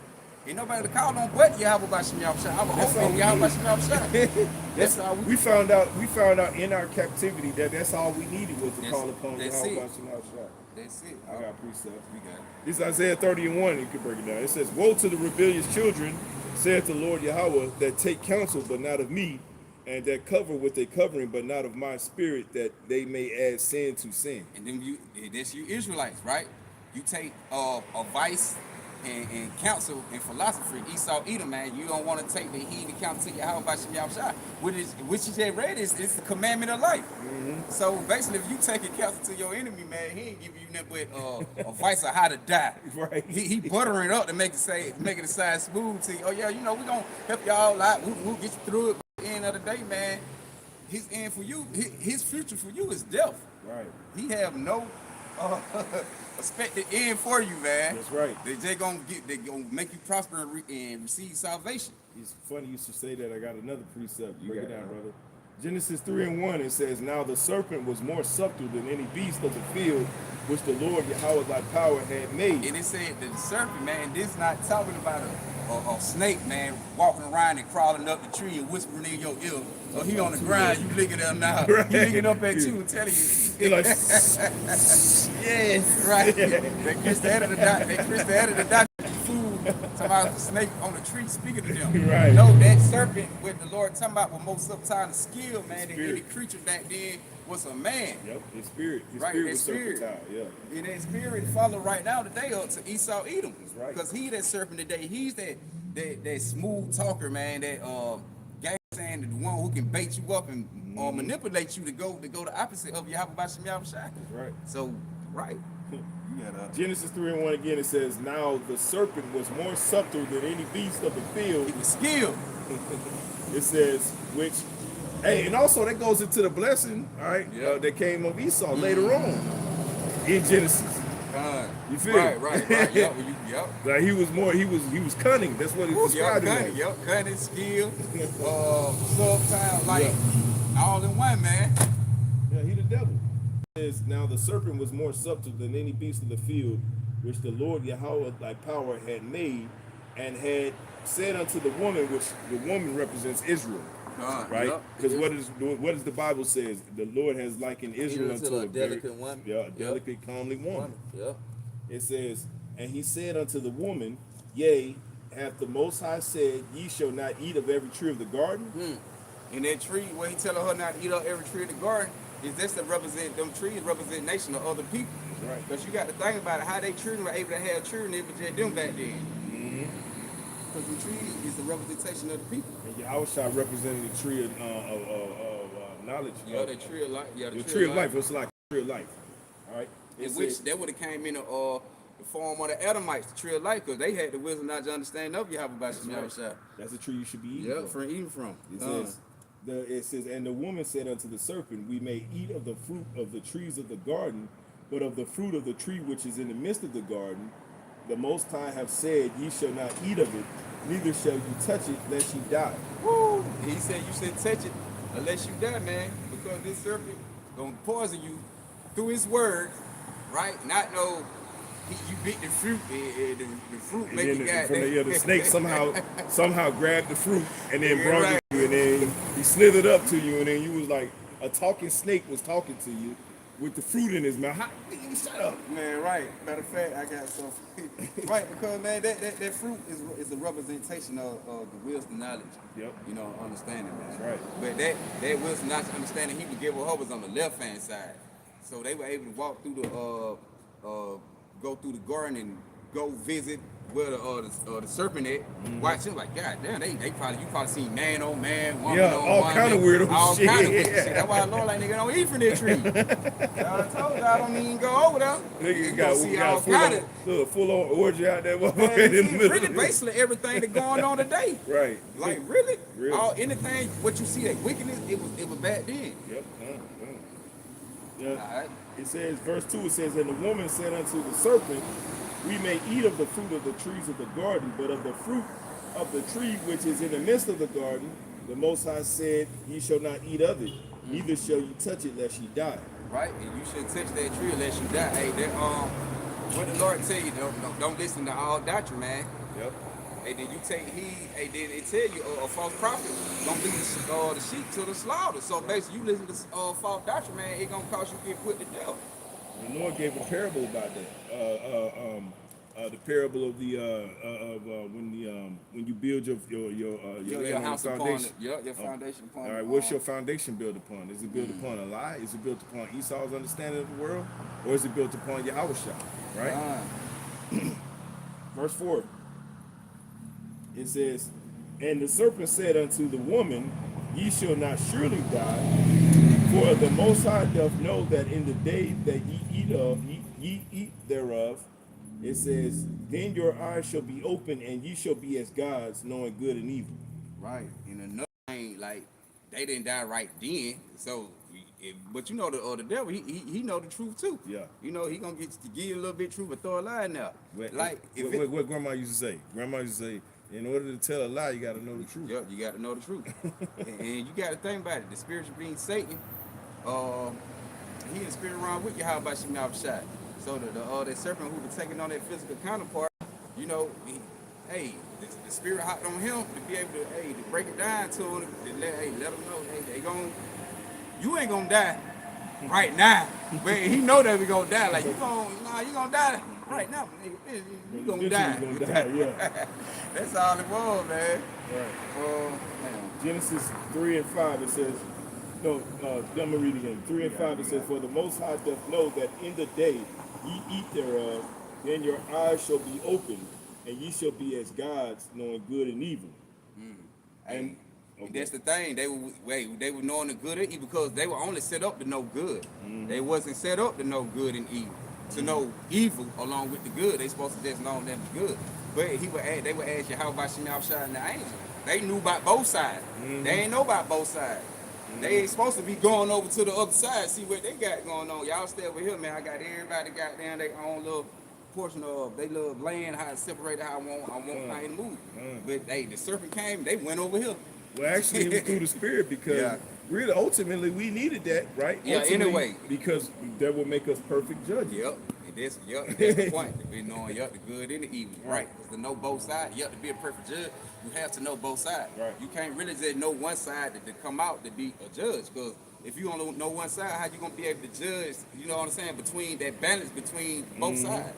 Ain't nobody to call on but Yahweh Bashim Yahushua. I'm hoping Yahweh Bashim Yahushah. That's all we found out. We found out in our captivity that that's all we needed was to call upon Yahweh Bashim Yahushua. That's it. I got precepts. We got it. This is Isaiah 30:1. You can break it down. It says, Woe to the rebellious children, saith the Lord Yahweh, that take counsel, but not of me, and that cover with a covering, but not of my spirit, that they may add sin to sin. And then that's you Israelites, right? You take advice and counsel and philosophy, Esau Edom, man. You don't want to take the heed and counsel to Yahweh Bashim Yahushua, which you just read is the commandment of life. Mm-hmm. So basically, if you take a counsel to your enemy, man, he ain't giving you nothing but advice on how to die. Right. He buttering it up to make it sound smooth to you. Oh yeah, you know, we're gonna help y'all out. We'll get you through it. But at the end of the day, man, his end for you, his future for you is death. Right. He have no expected end for you, man. That's right. They gonna make you prosper and receive salvation. It's funny you should say that. I got another precept. Break it down, brother. Genesis 3:1, it says, Now the serpent was more subtle than any beast of the field, which the Lord Yahweh thy power had made. And it said that the serpent, man, this is not talking about a snake, man, walking around and crawling up the tree and whispering in your ear. So he on the ground, you licking up now. Right. He licking up at you and telling you. He like, yes. Right. They kissed the head of the doctor. They kissed the head of the doctor. Talking about the snake on the tree speaking to them. Right. No, that serpent, what the Lord talking about was most of the time skill, man. Than any creature back then was a man. Yep, his spirit. His right, spirit was spirit. serpentine, yeah. And that spirit follow right now today up to Esau Edom. That's right. Because he that serpent today, he's that smooth talker, man, that gang saying the one who can bait you up and manipulate you to go the opposite of Yahweh Bashim Yahushua. That's right. So, right. Genesis 3:1 again, it says, Now the serpent was more subtle than any beast of the field. He was skilled. It says, which, hey, and also that goes into the blessing, all right, that came of Esau later on in Genesis. You feel? Right. Yep. Like he was cunning. That's what it described. Cunning, skill, subtle, like all in one, man. Yeah, he the devil. Says, Now the serpent was more subtle than any beast of the field, which the Lord Yahweh thy power had made, and had said unto the woman, which the woman represents Israel, right? Because what does the Bible says? The Lord has likened Israel unto a delicate woman. Yeah, a delicate, comely woman. Yep. It says, And he said unto the woman, Yea, hath the Most High said, Ye shall not eat of every tree of the garden? In that tree where he telling her not to eat of every tree of the garden, is this to represent them trees, representation of other people. Right. Because you got to think about it, how they children were able to have children, it was just them back then. Because the trees is the representation of the people. And Yahweh representing the tree of knowledge. Yeah, the tree of life. Yeah, The tree of life. It's like the tree of life. All right. In which that would have came in the form of the Edomites, the tree of life, because they had the wisdom, not to understand of Yahweh by Shemashah. That's the tree you should be eating. Yeah, from eating from. It says, and the woman said unto the serpent, we may eat of the fruit of the trees of the garden, but of the fruit of the tree which is in the midst of the garden, the Most High have said, ye shall not eat of it, neither shall you touch it, lest ye die. Woo! He said you should touch it unless you die, man, because this serpent gonna poison you through his word, right? Not no, you bit the fruit, and the fruit And make then you got the snake somehow grabbed the fruit and then brought it to you, and then he slithered up to you, and then you was like, a talking snake was talking to you with the fruit in his mouth. Shut up. Man, right. Matter of fact, I got something. Right, because, man, that fruit is a representation of the wisdom knowledge. Yep. You know, understanding, man. That's right. But that wisdom knowledge understanding he would give her was on the left-hand side. So they were able to walk through go through the garden and go visit where the serpent at. Watch him like, God damn, you probably seen man on man, woman on all woman. kind of weirdo all shit. kind of weird shit. That's why Lord like nigga don't eat from that tree. I told you I don't even go over there. Nigga see got all kind of full on orgy out there. man, in the middle. really basically everything that's going on today. Right. Like really? Really. Anything what you see that wickedness, it was back then. Yep. Yeah. Alright. It says, verse 2, it says, and the woman said unto the serpent, we may eat of the fruit of the trees of the garden, but of the fruit of the tree which is in the midst of the garden, the Most High said, ye shall not eat of it, neither shall you touch it lest ye die. Right, and you shouldn't touch that tree unless you die. Hey, what the Lord tell you, don't listen to all doctrine, man. Yep. Hey, then you take heed. Hey, then it tell you a false prophet gonna lead the sheep to the slaughter. So basically, you listen to false doctrine, man, it gonna cause you to get put to death. The Lord gave a parable about that. The parable of the when you build your house foundation. upon your foundation upon. All right, what's your foundation built upon? Is it built upon a lie? Is it built upon Esau's understanding of the world, or is it built upon Yahweh? Right. Verse 4. It says, and the serpent said unto the woman, ye shall not surely die, for the Most High doth know that in the day that ye eat thereof, it says, then your eyes shall be open, and ye shall be as gods, knowing good and evil. Right. And another thing, like, they didn't die right then, so. But you know the devil, he know the truth too. Yeah. You know he gonna give you a little bit of truth, but throw a lie in there. What Grandma used to say? Grandma used to say, in order to tell a lie, you got to know the truth. Yep, you got to know the truth. and you got to think about it. The spiritual being Satan, he in the spirit around with you. How about you now shot? So the serpent who was taking on that physical counterpart, you know, the spirit hopped on him to be able to break it down to him, to let him know, you ain't gonna die right now, but he know that we gonna die. Like you gonna die right now, nigga. You gonna die. Yeah. That's all it was, man. Right. Genesis 3 and 5 it says, let me read again. 3 and 5 it says, for the Most High doth know that in the day ye eat thereof, then your eyes shall be opened, and ye shall be as gods, knowing good and evil. And that's the thing. They were knowing the good and evil because they were only set up to know good. They wasn't set up to know good and evil. To know evil along with the good. They supposed to just know them the good. But they would ask you how about Shemashah and the angel. They knew about both sides. They ain't know about both sides. They ain't supposed to be going over to the other side, see what they got going on. Y'all stay over here, man. I got everybody got down their own little portion of they little land, how it's separated, how I want how it move. But the serpent came, they went over here. Well, actually, it was through the spirit because really, ultimately, we needed that, right? Yeah, anyway. Because that will make us perfect judges. Yep. That's the point. To be knowing the good and the evil, right? Because to know both sides, to be a perfect judge, you have to know both sides. Right. You can't really just know one side to come out to be a judge. Because if you only know one side, how you gonna be able to judge? You know what I'm saying? Between that balance between both sides.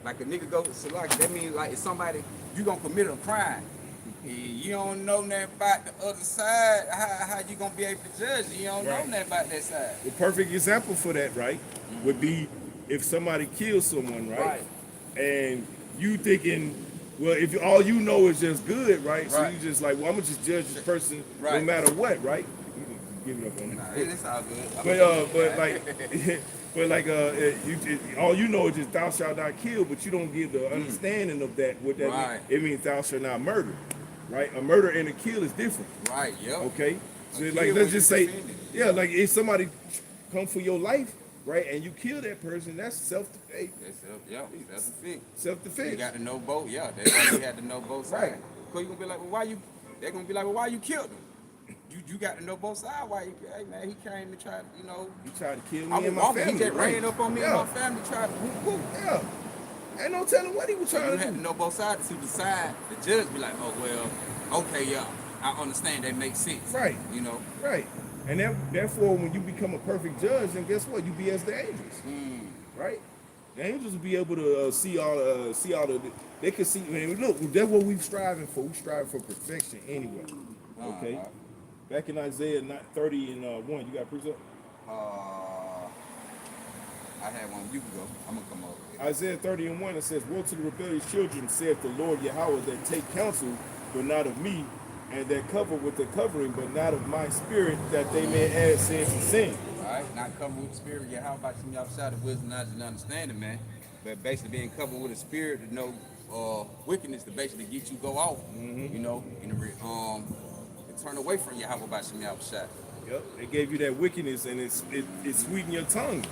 Like a nigga go to Salaki, that means like if somebody you gonna commit a crime. You don't know nothing about the other side. How you gonna be able to judge? You don't know Right. nothing about that side. The perfect example for that, right, would be if somebody kills someone, right, Right. and you thinking, well, if all you know is just good, right, so Right. you just like, well, I'm gonna just judge this person no Right. matter what, right? You can give it up on Nah, that. it's all good. But like, but like, all you know is just thou shalt not kill, but you don't give the understanding of that. What that Right. means? It means thou shalt not murder, right? A murder and a kill is different. Right. Yep. Okay, so A like kill let's when just you say, defend it. yeah, like if somebody come for your life, right, and you kill that person, that's self That's the thing. self You defense. got to know both. Yeah, that's why you had to know both sides. Right. Cause you gonna be like, well, why you? They're gonna be like, well, why you killed him? You got to know both sides. Why you? Hey man, he came to try to, You tried to kill I me was and my walking. family. He just right. ran up on me and my family. Tried to whoop whoop. Yeah, ain't no telling what he was So you trying had to to do. know both sides to decide. The judge be like, oh well, okay, yeah, I understand that makes sense. Right. You know. Right, and therefore, when you become a perfect judge, then guess what? You be as the angels, right? The angels will be able to see all the. They can see. Man, look, that's what we're striving for. We strive for perfection anyway. Okay. Back in Isaiah 30 and 1, you got a precept? I had one. You can go. I'm gonna come over here. Isaiah 30 and 1, it says, woe to the rebellious children, saith the Lord Yahweh, that take counsel, but not of me, and that cover with the covering, but not of my spirit, that they may add sin to sin. All right, not covered with the spirit. Yeah, how about you outside of wisdom, knowledge, and understanding, man? But basically being covered with a spirit to know wickedness to basically get you go off, you know, and to turn away from you. How about you outside? Yep, they gave you that wickedness, and it sweetened your tongue,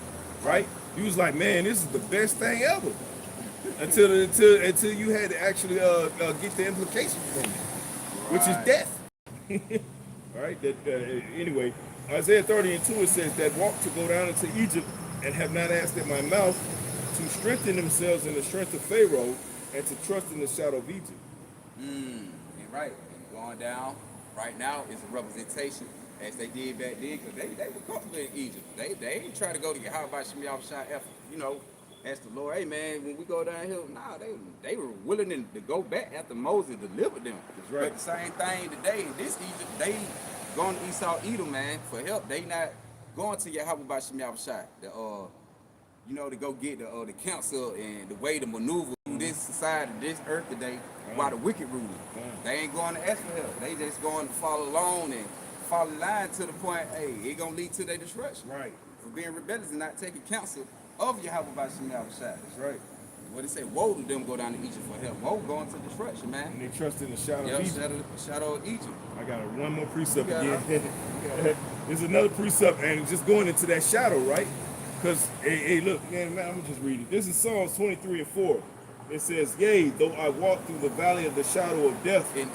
right? You was like, man, this is the best thing ever. until you had to actually get the implications from it, which is death. All right. Anyway, Isaiah 30 and 2, it says that walk to go down into Egypt and have not asked at my mouth to strengthen themselves in the strength of Pharaoh and to trust in the shadow of Egypt. You're right. And going down right now is a representation as they did back then, because they were comfortable in Egypt. They ain't try to go to how about Shemi Shai, you know, ask the Lord, hey man, when we go down here, nah, they were willing to go back after Moses delivered them. That's right. But the same thing today, in this Egypt, they going to Esau Edom, man, for help. They not going to Yahweh by Shemi Shai, you know, to go get the counsel and the way to maneuver through this society, this earth today, while the wicked rule. They ain't going to ask for help. They just going to follow along and follow the line to the point, hey, it gonna lead to their destruction. Right. For being rebellious and not taking counsel of Yahweh by Shemi Shai. That's right. What they say, woe to them go down to Egypt for help. Woe going to destruction, man. And they trust in the shadow Yep, of Egypt. shadow of Egypt. I got one more precept Yeah. again. There's another precept, and just going into that shadow, right? Because, hey, look, man, I'm just read it. This is Psalms 23 and 4. It says, yea, though I walk through the valley of the shadow of death. In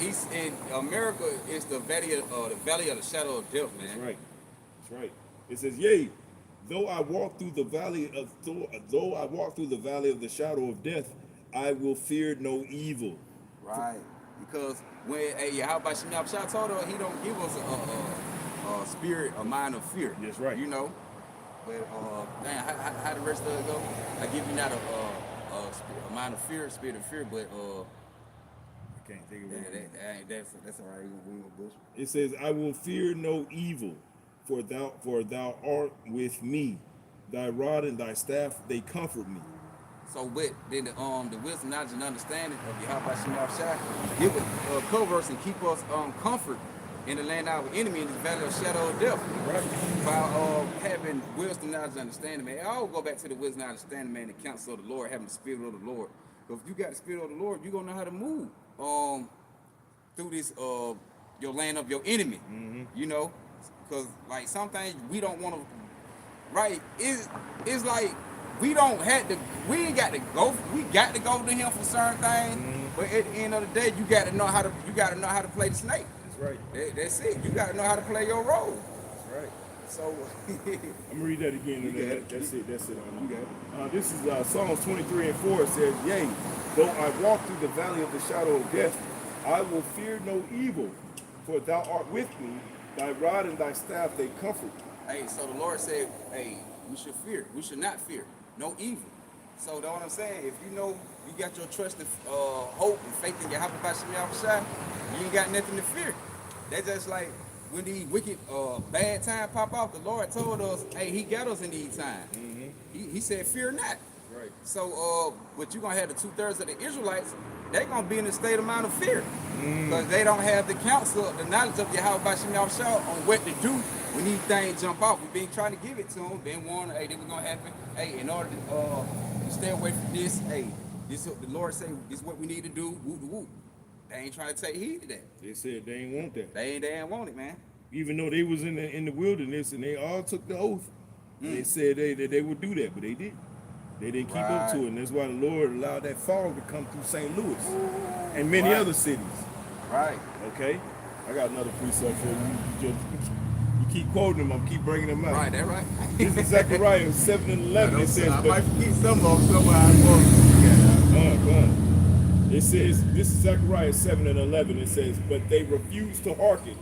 America, it's the valley of the shadow of death, man. That's right. That's right. It says, yea, though I walk through the valley of the shadow of death, I will fear no evil. Right. Because when Yahweh Shemi Shai told her, he don't give us a spirit, a mind of fear. That's right. You know. But how the rest of it go? I give you not a mind of fear, spirit of fear, but I can't think of it. that's all right. We will bush. It says, I will fear no evil, for thou art with me. Thy rod and thy staff, they comfort me. So, but then the wisdom, knowledge, and understanding of Yahweh Shemi Shai give it cover us and keep us comfort in the land of our enemy in this valley of shadow of death. Right. By having wisdom, knowledge, and understanding, man. I always go back to the wisdom, knowledge, understanding, man, the counsel of the Lord, having the spirit of the Lord. Because if you got the spirit of the Lord, you're gonna know how to move through this your land of your enemy. You know, because like some things we don't want to. Right? It's like we ain't got to go. We got to go to him for certain things. But at the end of the day, you got to know how to play the snake. That's right. That's it. You got to know how to play your role. That's right. So I'm gonna read that again. You got it. That's it. That's it. You got it. This is Psalms 23 and 4. It says, yea, though I walk through the valley of the shadow of death, I will fear no evil, for thou art with me. Thy rod and thy staff, they comfort me. Hey, so the Lord said, hey, we should fear. We should not fear. No evil. So that's what I'm saying. If you know you got your trust and hope and faith in Yahweh Bashim Yahushua, you ain't got nothing to fear. That's just like when these wicked bad times pop off, the Lord told us, hey, he got us in these times. He said, fear not. Right. So but you're gonna have the 2/3 of the Israelites, they're gonna be in a state of mind of fear. Because they don't have the counsel, the knowledge of Yahweh Bashim Yahushua on what to do when these things jump off. We've been trying to give it to them, been warned, hey, this was gonna happen. Hey, in order to stay away from this, hey, this the Lord say this is what we need to do. Whoop the whoop. They ain't trying to take heed to that. They said they ain't want that. They ain't want it, man. Even though they was in the wilderness and they all took the oath. They said they would do that, but they didn't. They didn't keep up to it, and that's why the Lord allowed that fog to come through St. Louis and many other cities. Right. Okay? I got another precept for you. You keep quoting them, I'm keep bringing them out. Right, that right. This is Zechariah 7 and 11. It says, I might forget some of them somewhere. Go on. It says, this is Zechariah 7 and 11. It says, but they refused to hearken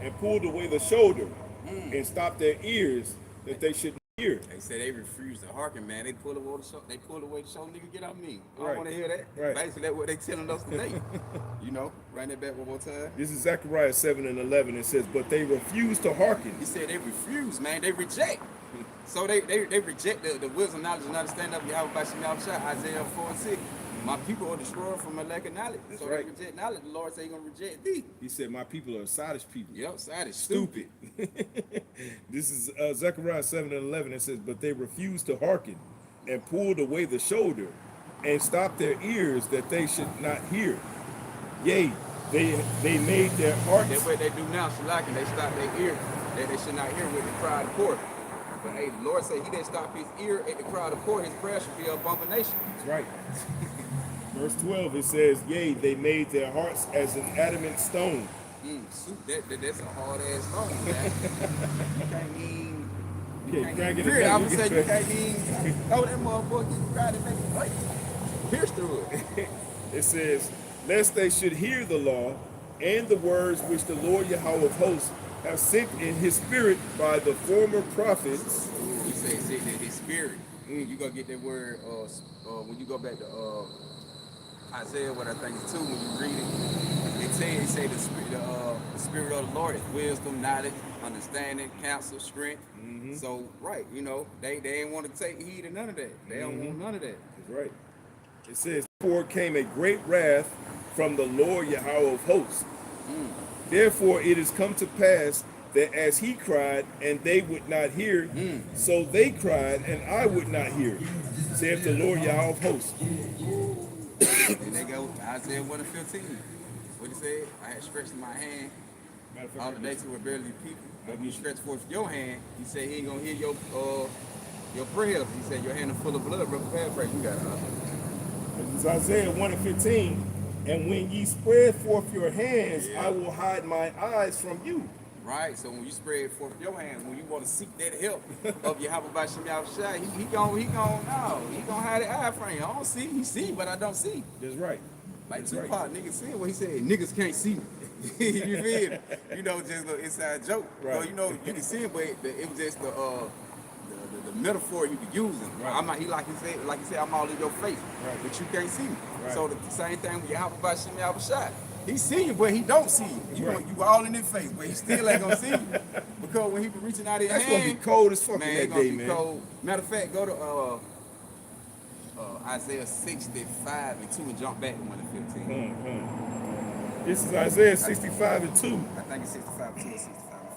and pulled away the shoulder and stopped their ears that they should hear. They said they refused to hearken, man. They pull away the show. They pull away the show, nigga. Get on me. I don't want to hear that. Right. Basically, that's what they telling us today. You know, run that back one more time. This is Zechariah 7 and 11. It says, but they refused to hearken. He said they refuse, man. They reject. So they reject the wisdom, knowledge, and understanding of Yahweh Bashim Yahushua, Isaiah 4 and 6. My people are destroyed from a lack of knowledge. That's so right. they reject knowledge. The Lord said he's going to reject thee. He said, my people are sottish people. Yep, sottish, stupid. This is Zechariah 7 and 11. It says, but they refused to hearken and pulled away the shoulder and stopped their ears that they should not hear. Yea, they made their hearts. That's what they do now, Shalak, and they stop their ear that they should not hear with the cry of the poor. But hey, the Lord said he didn't stop his ear at the cry of the poor. His prayer should be an abomination. That's right. Verse 12, it says, yea, they made their hearts as an adamant stone. That's a hard ass stone, man. You can't even. You can't crack it Period. back. I would say you can't even. Oh, that motherfucker, you tried to make it right. Pierce through it. It says, lest they should hear the law and the words which the Lord Yahweh of hosts have sent in his spirit by the former prophets. He said sent in his spirit. You gonna get that word when you go back to Isaiah, what I think is 2, when you read it, it say the spirit of the Lord is wisdom, knowledge, understanding, counsel, strength. So right, you know, they ain't want to take heed of none of that. They don't want none of that. That's right. It says, therefore came a great wrath from the Lord Yahweh of hosts. Therefore it is come to pass that as he cried and they would not hear, so they cried and I would not hear, saith the Lord Yahweh of hosts. And they go Isaiah 1 and 15. What he said? I had stretched my hand all the day to a barely people. But you stretch forth your hand, he said he ain't gonna hear your prayers. He said your hand is full of blood. Brother paraphrase, you got it. It's Isaiah 1 and 15. And when ye spread forth your hands, I will hide my eyes from you. Right, so when you spread forth your hand, when you want to seek that help of Yahweh Bashim Yahushua, he gonna hide the eye from you. I don't see, he see, but I don't see. That's right. Like That's Tupac, right. niggas said what he said, niggas can't see me. You feel me? You know, just a little inside joke. Right. So, you know, you can see it, but it was just the metaphor you could use him. Right. I'm not, he like he said, I'm all in your face, Right. but you can't see me. Right. So the same thing with Yahweh Bashim Yahushua. He see you, but he don't see you. Right. You all in his face, but he still ain't gonna see you. Because when he be reaching out his That's hand, gonna be cold as fuck man, in it's that gonna day, be man. cold. Matter of fact, go to Isaiah 65 and 2 and jump back to 1 and 15. This is Isaiah 65 and 2. I think it's 65 and 2 or 65 and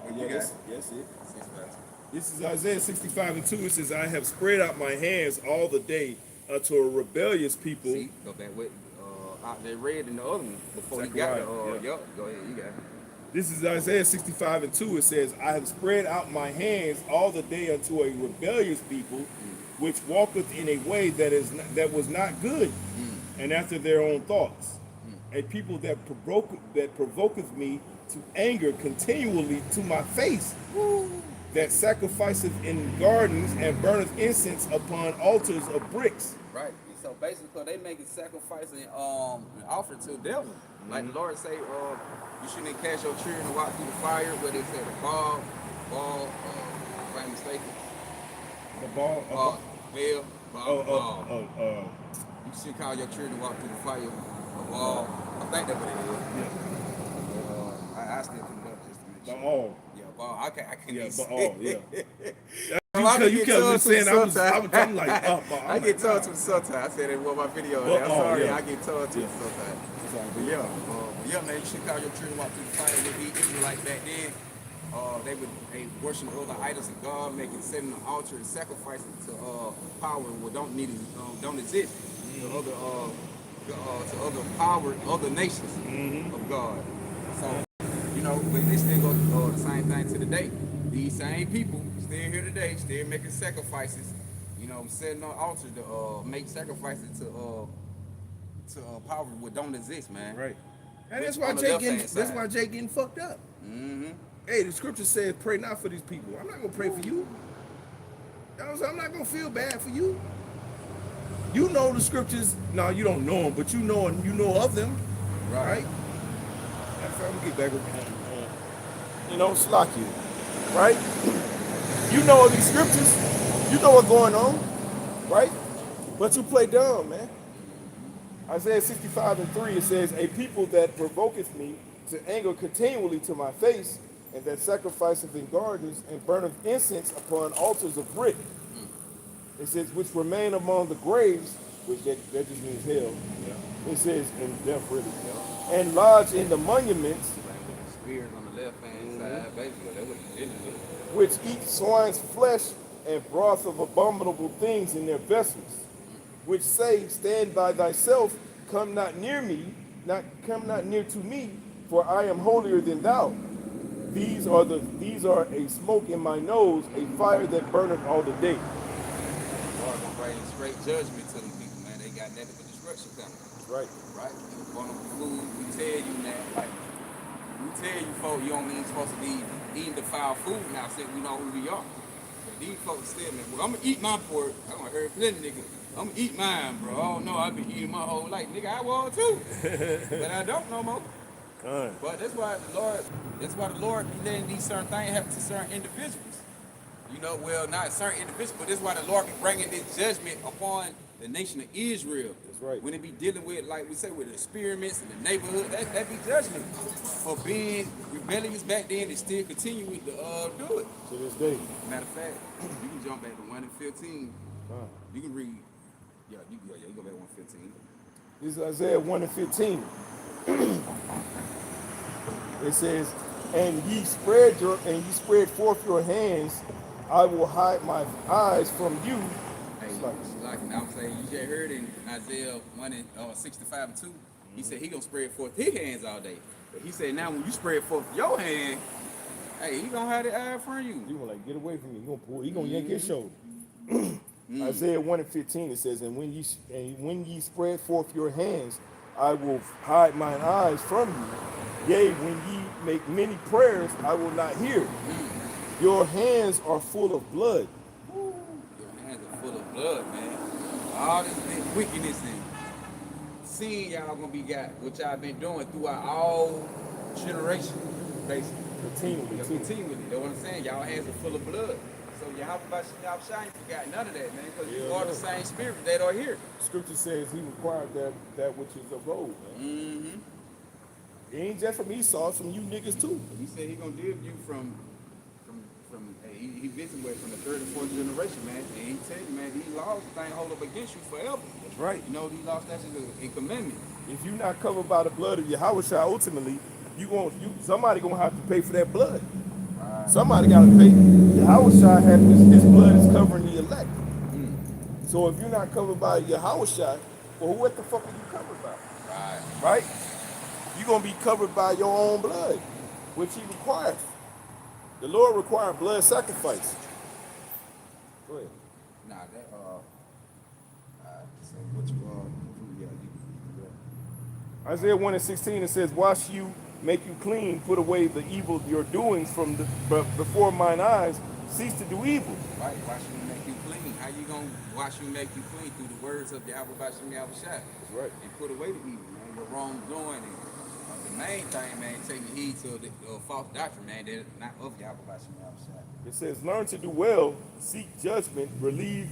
5. What you got? Yes, it. 65 and 2. This is Isaiah 65 and 2. It says, I have spread out my hands all the day unto a rebellious people. See, go back with they read in the other one before Zechariah, he got the yeah. yup. Go ahead, you got it. This is Isaiah 65 and 2. It says, I have spread out my hands all the day unto a rebellious people, which walketh in a way that was not good, and after their own thoughts. A people that provoketh me to anger continually to my face, that sacrificeth in gardens and burneth incense upon altars of bricks. Right. So basically, they making sacrifice and offering to the devil. Like the Lord say, you shouldn't cast your children to walk through the fire. Where they say the ball, if I'm mistaken. The ball, Baal, You should call your children walk through the fire of all. I think that's what it is. Yeah. I still put it up just to make But sure. all. Yeah, ball. I can't Yeah, even but see all. it. Yeah. I You get kept tongue saying sometimes. I'm like, I get tongue to sometimes. I said it was my video. But I'm all, sorry, yeah. I get tongue to Yeah. sometimes. It's all But good. yeah, man, you should call your children walk through the fire with the Israelites back then. They worship other idols of God, setting an altar and sacrificing to power what don't exist to other power, other nations of God. So they still go the same thing to today. These same people still here today, still making sacrifices. Setting on altars to make sacrifices to power what don't exist, man. Right. And Which on the left-hand that's side. why Jay getting fucked up. Hey, the scripture says pray not for these people. I'm not gonna pray for you. You know what I'm saying? I'm not gonna feel bad for you. You know the scriptures. No, you don't know them, but you know of them, right? That's why I'm gonna get back with slack you, right? You know these scriptures. You know what's going on, right? But you play dumb, man. Isaiah 65:3, it says, a people that provoketh me to anger continually to my face, and that sacrificeth in gardens and burneth incense upon altars of brick. It says, which remain among the graves, which that just means hell. Yeah. It says, and death really. Yeah. And lodge in the monuments, Spears on the left hand side, basically, that what he did. which eat swine's flesh and broth of abominable things in their vessels, which say, stand by thyself, come not near me, come not near to me, for I am holier than thou. These are a smoke in my nose, a fire that burneth all the day. Lord gonna bring straight judgment to them people, man. They got nothing but destruction coming. Right. Right? On the food, we tell you that, like, we tell you folks you don't even supposed to be eating defiled food now since we know who we are. But these folks still, man, well, I'm gonna eat my pork. I'm gonna hurt plenty, nigga. I'm gonna eat mine, bro. Oh no, I've been eating my whole life. Nigga, I was too. But I don't no more. But that's why the Lord be letting these certain things happen to certain individuals. Well, not certain individuals, but that's why the Lord be bringing this judgment upon the nation of Israel. That's right. When it be dealing with, like we say, with experiments in the neighborhood, that be judgment for being rebellious back then and still continuing to do it. To this day. Matter of fact, you can jump back to 1 and 15. You can read. You go back to 1:15. This is Isaiah 1 and 15. It says, and ye spread forth your hands, I will hide my eyes from you. Hey, like I'm saying, you just heard in Isaiah 1 and 65 and 2, he said he gonna spread forth his hands all day. But he said now when you spread forth your hand, hey, he gonna hide the eye from you. He gonna get away from me. He gonna yank his shoulder. Isaiah 1 and 15, it says, and when ye spread forth your hands, I will hide mine eyes from you. Yea, when ye make many prayers, I will not hear. Your hands are full of blood. Your hands are full of blood, man. All this big wickedness and sin y'all gonna be got, what y'all been doing throughout all generations, basically. Continually. You know what I'm saying? Y'all hands are full of blood. So y'all got none of that, man, because you are the same spirit that are here. Scripture says he required that which is of old, man. It ain't just from Esau, it's from you niggas too. He said he gonna deliver you from he visited from the third and fourth generation, man. And he tell you, man, these laws thing hold up against you forever. That's right. These laws, statutes, and commandments. If you're not covered by the blood of Yahweh, ultimately, somebody gonna have to pay for that blood. Right. Somebody gotta pay. Yahweh his blood is covering the elect. So if you're not covered by Yahweh, well, what the fuck are you covered by? Right? You're gonna be covered by your own blood, which he requires. The Lord required blood sacrifice. Go ahead. So what you Isaiah 1 and 16, it says, wash you, make you clean, put away the evil of your doings before mine eyes, cease to do evil. Right, wash you and make you clean. How you gonna wash you and make you clean? Through the words of Yahweh Bashim Yahweh Shai. That's right. And put away the evil, man, your wrongdoing and the the main thing, man, taking heed to the false doctrine, man, that not of Yahweh Shai. It says, learn to do well, seek judgment, relieve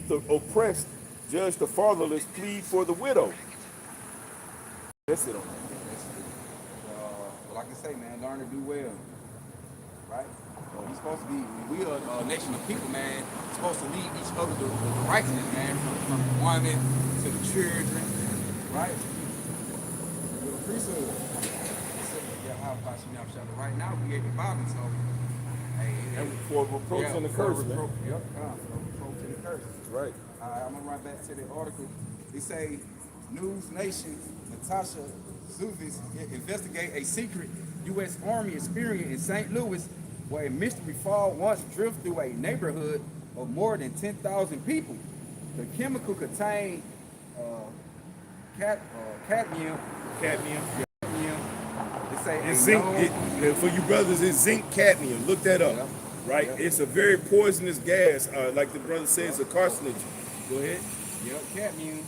the oppressed, judge the fatherless, plead for the widow. That's it on that. Well, like I say, man, learn to do well, right? We supposed to be, we are a nation of people, man, supposed to lead each other to righteousness, man, from the women to the children, right? To the priesthood. Right now, we at the bottom, so, hey, And for reproach and the curse, man. Yep, for reproach and the curse. That's right. I'm gonna run back to the article. They say News Nation Natasha Zuvis investigate a secret U.S. Army experience in St. Louis where a mystery fall once drifted through a neighborhood of more than 10,000 people. The chemical contained cadmium. They say It's zinc. For you brothers, it's zinc cadmium. Look that up. Yeah. Right? Yeah. It's a very poisonous gas. Like the brother says, a carcinogen. Go ahead. Yep, cadmium.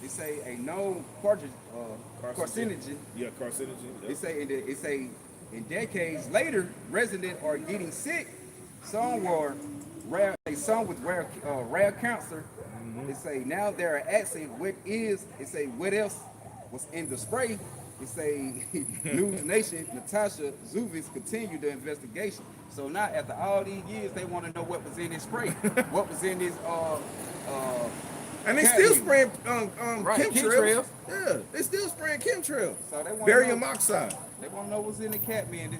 They say a known carcinogen. Yeah, carcinogen. They say in decades later, residents are getting sick. Some were rare. Some with rare cancer. They say now they're asking what is. They say what else was in the spray. They say News Nation Natasha Zuvis continued the investigation. So now after all these years, they want to know what was in this spray, what was in this And they still spraying Right, chemtrails. Yeah, they still spraying chemtrails. So they want Barium oxide. They want to know what's in the cadmium. This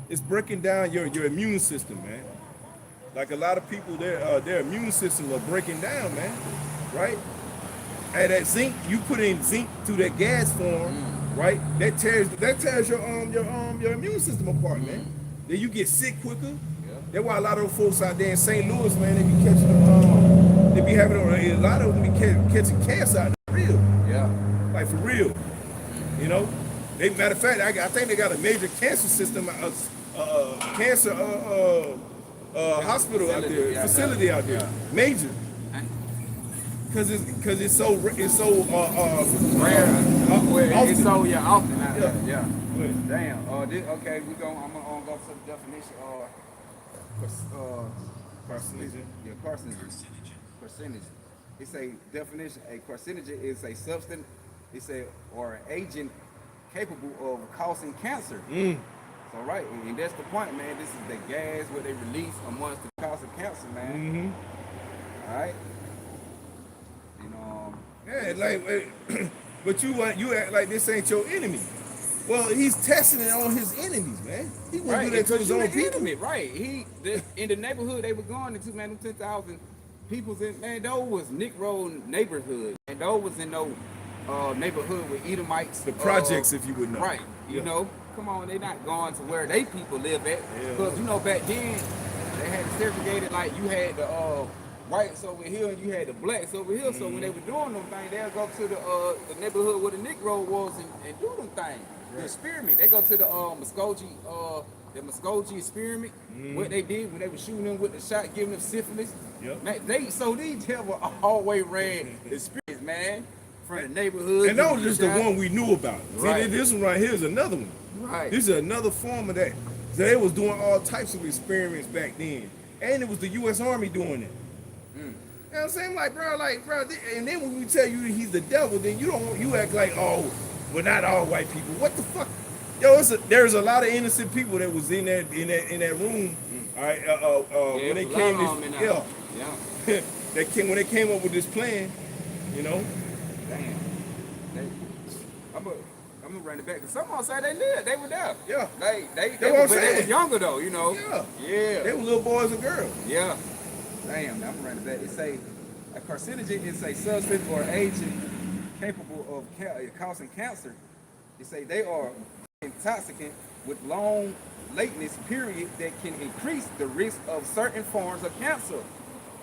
It's breaking down your immune system, man. Like a lot of people, their immune system are breaking down, man. Right? And that zinc, you put in zinc to that gas form, right? That tears your immune system apart, man. Then you get sick quicker. Yeah. That's why a lot of those folks out there in St. Louis, man, they be catching they be having a lot of them be catching cancer out there, real. Yeah. Like for real. You know? Matter of fact, I think they got a major cancer system, cancer hospital out there, facility out there, major. Cause it's so rare. It's so often out there. Yeah. Damn. Okay, I'm gonna go to the definition. Carcinogen. Yeah, carcinogen. It's a definition. A carcinogen is a substance. Or an agent capable of causing cancer. So right, and that's the point, man. This is the gas where they release amongst the cause of cancer, man. All right. Yeah, like, but you act like this ain't your enemy. Well, he's testing it on his enemies, man. He wouldn't do that to his own people. Enemy, right? In the neighborhood they were going into, man, them 10,000 people's in, man. Those was Negro neighborhood, and those was in no neighborhood with Edomites. The projects, if you would know. Right. You know, come on, they not going to where they people live at, because you know back then they had segregated. Like you had the whites over here and you had the blacks over here. So when they were doing them things, they'll go to the neighborhood where the Negro was and do them things. Right. The experiment. They go to the Muskogee experiment. What they did when they were shooting them with the shot, giving them syphilis. Yep. Man, these devils always ran the experience, man, from the neighborhood. And that was just the one we knew about. Right. See, this one right here is another one. Right. This is another form of that. So they was doing all types of experiments back then. And it was the U.S. Army doing it. You know what I'm saying? Like, bro, and then when we tell you he's the devil, then you act like, oh, well, not all white people. What the fuck? Yo, there's a lot of innocent people that was in that room. All right, when they came, when they came up with this plan, you know. Damn. I'm gonna run it back. Cause someone say they lived. They were there. Yeah. They were younger though, you know. Yeah. They were little boys and girls. Yeah. Damn, I'm gonna run it back. It say a carcinogen is a substance or agent capable of causing cancer. They say they are intoxicant with long lateness period that can increase the risk of certain forms of cancer.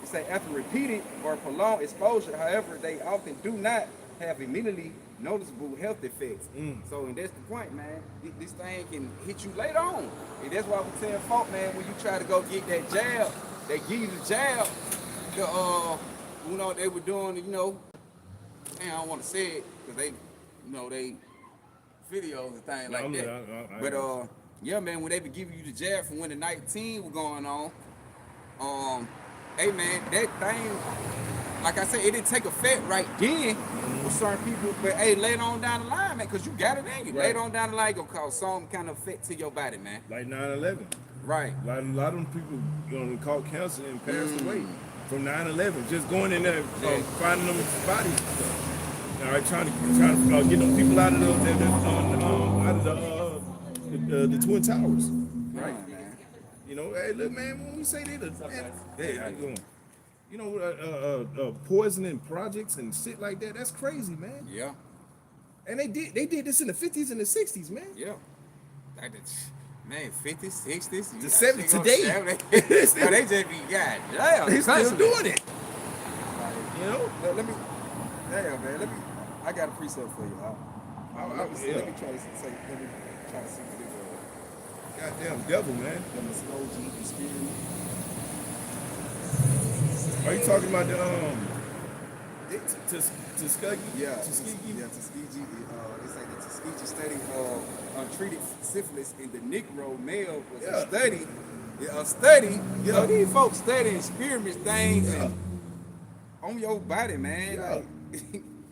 They say after repeated or prolonged exposure, however, they often do not have immediately noticeable health effects. So, and that's the point, man. This thing can hit you later on. And that's why we tell folk, man, when you try to go get that jab, they give you the jab. They were doing, I don't want to say it because they videos and things like I'm- that. I But got yeah, man, when they be giving you the jab from when the 19 was going on, hey man, that thing, like I said, it didn't take effect right then for certain people, but hey, later on down the line, man, because you got it in you. Right. Later on down the line, gonna cause some kind of effect to your body, man. Like 9/11. Right. A lot of them people caught cancer and passed away from 9/11. Just going in there, finding them bodies and stuff. All right, trying to get them people out of the Twin Towers. Right. Man. You know, hey, look, man, when we say hey, how you doing? You know, poisoning projects and shit like that, that's crazy, man. Yeah. And they did this in the 50s and the 60s, man. Yeah. That is, man, 50s, 60s. The 70s today. They just be, goddamn. They still doing it. You know? Let me, damn, man, I got a precept for you. Let me try to see what this is. Goddamn devil, man. The slow G experience. Are you talking about the Tuskegee? Yeah, Tuskegee? Tuskegee. It's like the Tuskegee study of untreated syphilis in the Negro male was Yeah. a study. You know, Yeah. these folks study experiments, things and on your body, man. Yeah. Like,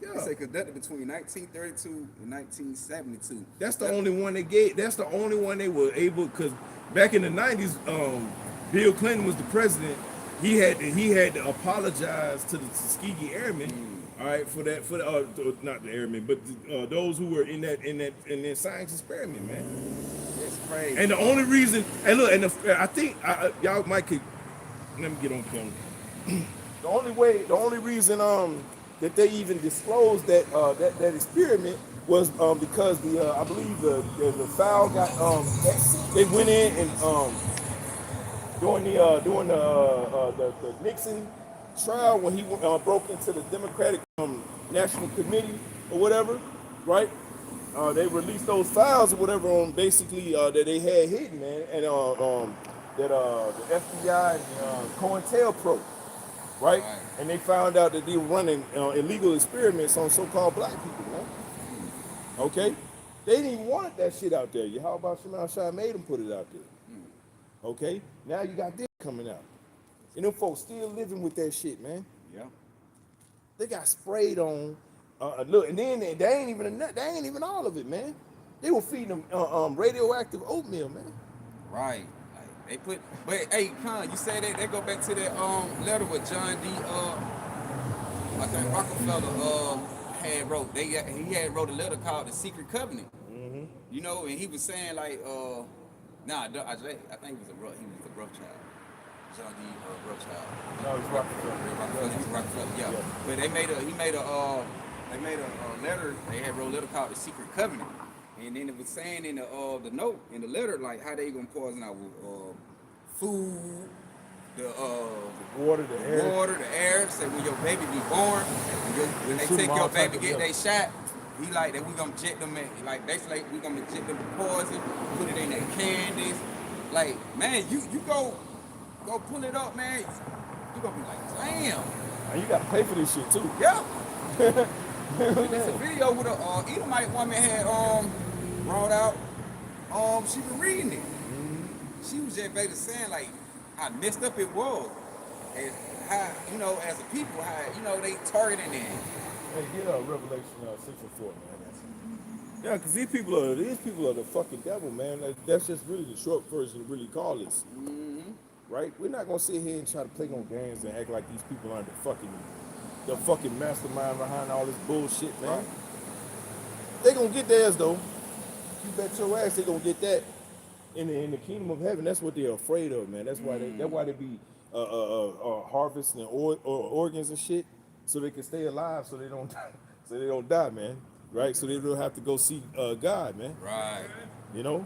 Yeah. it's like conducted between 1932 and 1972. That's the only one they gave. That's the only one they were able, because back in the 90s, Bill Clinton was the president. He had to apologize to the Tuskegee Airmen, all right, for not the airmen, but those who were in that science experiment, man. It's crazy. And the only reason, and look, I think y'all might could let me get on camera. The only reason that they even disclosed that experiment was because I believe the foul got they went in and during the Nixon trial when he broke into the Democratic National Committee or whatever, right? They released those files or whatever on basically that they had hidden, man, and that the FBI and COINTELPRO, right? And they found out that they were running illegal experiments on so-called black people, man. Okay? They didn't even want that shit out there. How about Shamar Shah made them put it out there? Okay? Now you got this coming out. And them folks still living with that shit, man. Yeah. They got sprayed on. Look, and then they ain't even all of it, man. They were feeding them radioactive oatmeal, man. Right. Like they put, but hey, Con, you say that they go back to that letter with John D. I think Rockefeller had wrote. He had wrote a letter called the Secret Covenant. Mm-hmm. You know, and he was saying like, I think he was a Rothschild. John D. Rothschild. No, it's Rockefeller. Rockefeller, yeah. Yeah. But they made a letter. They had wrote a letter called the Secret Covenant, and then it was saying in the note in the letter like how they gonna poison our food, the Water, the air. Say when your baby be born, when they take your baby get they shot. He like that we gonna inject them in, like basically we gonna inject them with poison, put it in their candies. Like man, you go pull it up, man. You gonna be like, damn. And you gotta pay for this shit too. Yeah. There's a video with a Edomite woman had brought out. She was reading it. She was just basically saying like how messed up it was, and how as a people how they targeting it. Hey, get Revelation 6:4, man. Yeah, because these people are the fucking devil, man. That's just really the short version of really call this. Right? We're not gonna sit here and try to play no games and act like these people aren't the fucking mastermind behind all this bullshit, man. Right. They gonna get theirs though. You bet your ass they gonna get that in the kingdom of heaven. That's what they're afraid of, man. That's why they be harvesting organs and shit so they can stay alive, so they don't die, man. Right? So they don't have to go see God, man. Right. You know.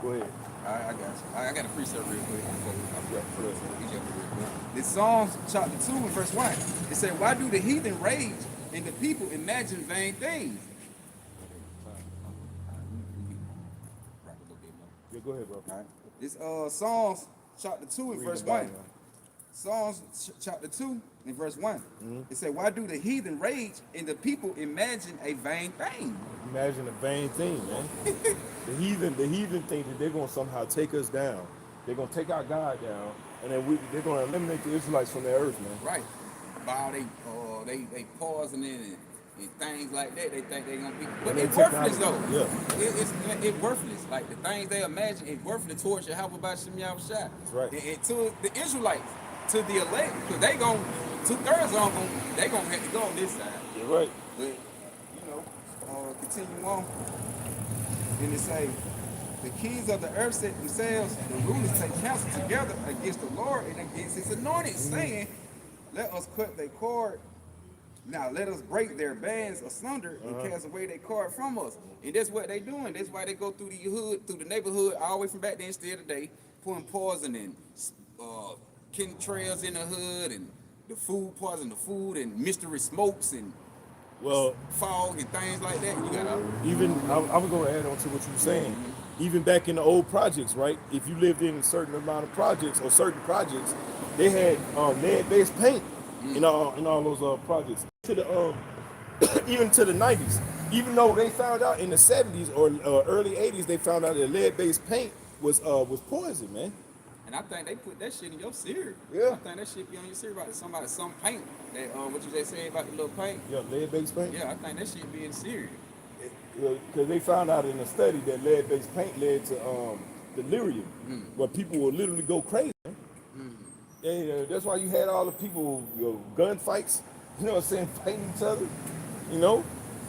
Go ahead. I got you. I got a precept real quick. This Psalms chapter 2 and verse 1. It said, "Why do the heathen rage and the people imagine vain things?" Yeah, go ahead, bro. All right. This Psalms chapter 2 and verse 1. Psalms chapter 2 in verse 1. It said, why do the heathen rage and the people imagine a vain thing? Imagine a vain thing, man. The heathen think that they're gonna somehow take us down. They're gonna take our God down, and then they're gonna eliminate the Israelites from the earth, man. Right. By they poisoning and things like that, they think they're gonna be, but it's worthless though. Yeah. It's worthless. Like the things they imagine, it's worthless towards your help about Shem Yahweh Shai. That's right. And to the Israelites, to the elect, because they gon' 2/3 of them, they gonna have to go on this side. You're right. But continue on. Then it say, the kings of the earth set themselves, the rulers take counsel together against the Lord and against his anointed, saying, let us cut their cord. Now let us break their bands asunder and cast away their cord from us. And that's what they doing. That's why they go through the hood, through the neighborhood, all the way from back then still today, putting poison and chemtrails in the hood and the food, poison the food and mystery smokes and fog and things like that. You gotta I was going to add on to what you were saying. Even back in the old projects, right? If you lived in a certain amount of projects or certain projects, they had lead-based paint in all those projects. To the even to the 90s, even though they found out in the 70s or early 80s, they found out that lead-based paint was poison, man. And I think they put that shit in your cereal. Yeah. I think that shit be on your cereal about some paint. That what you just said about the little paint. Yeah, lead-based paint. Yeah, I think that shit be in cereal. Because they found out in a study that lead-based paint led to delirium, where people will literally go crazy. That's why you had all the people, gunfights, you know what I'm saying, fighting each other, you know?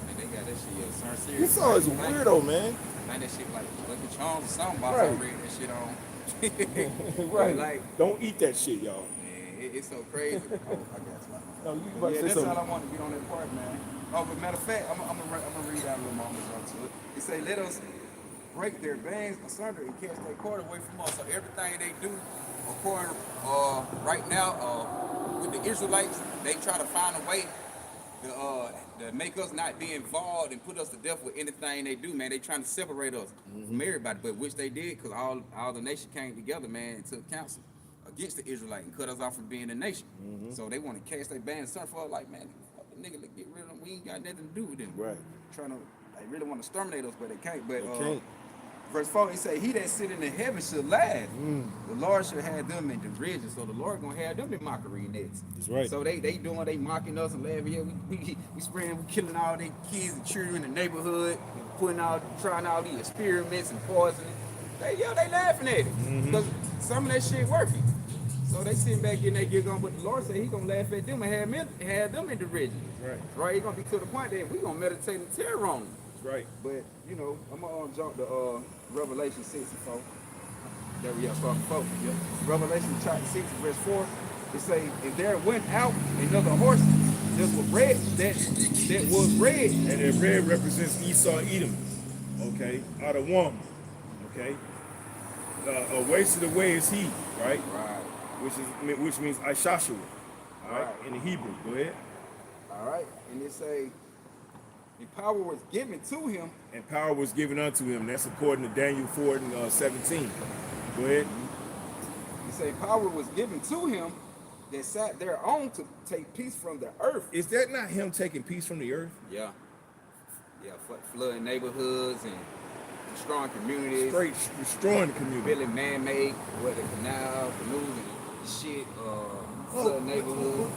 And they got that shit, certain cereal. This all is weirdo, man. I think that shit like Lucky Charms or something. I Right. read that shit on. Right. Like, don't eat that shit, y'all. man, it's so crazy. Oh, I got you. No, you about to say That's something. all I want to get on that part, man. Oh, but matter of fact, I'm gonna read out a little moment to it. It say, let us break their bands asunder and cast their cord away from us. So everything they do, according right now, with the Israelites, they try to find a way to make us not be involved and put us to death with anything they do, man. They trying to separate us from everybody, but which they did, because all the nation came together, man, and took counsel against the Israelite and cut us off from being a nation. So they want to cast their band and for us, like, man, fuck the nigga, get rid of them. We ain't got nothing to do with them. Right. Trying to, they really want to exterminate us, but they can't. But They can't. verse 4, he say, he that sit in the heaven should laugh. The Lord should have them in derision. So the Lord gonna have them in mockery next. That's right. So they mocking us and laughing. Yeah, we spraying, we killing all their kids and children in the neighborhood, trying all these experiments and poisoning. They laughing at it. Because some of that shit working. So they sitting back getting their gig on, but the Lord said he gonna laugh at them and have them in derision. Right. He gonna be to the point that we gonna meditate and terror on them. Right. But I'm gonna jump to Revelation 6 and 4. There we are, starting 4. Yep. Revelation chapter 6, verse 4. It say, and there went out another horse that was red, that was red. And that red represents Esau, Edom. Okay. Out of one. Okay. Wasted away is he. Right. Right. Which means Ishashua. All right. In the Hebrew. Go ahead. All right. And it say, the power was given to him. And power was given unto him. That's according to Daniel 4 and 17. Go ahead. He say power was given to him that sat thereon to take peace from the earth. Is that not him taking peace from the earth? Yeah, flooding neighborhoods and destroying communities. Straight destroying the community. Building man-made, where the canal, canoes and shit, flooding neighborhoods.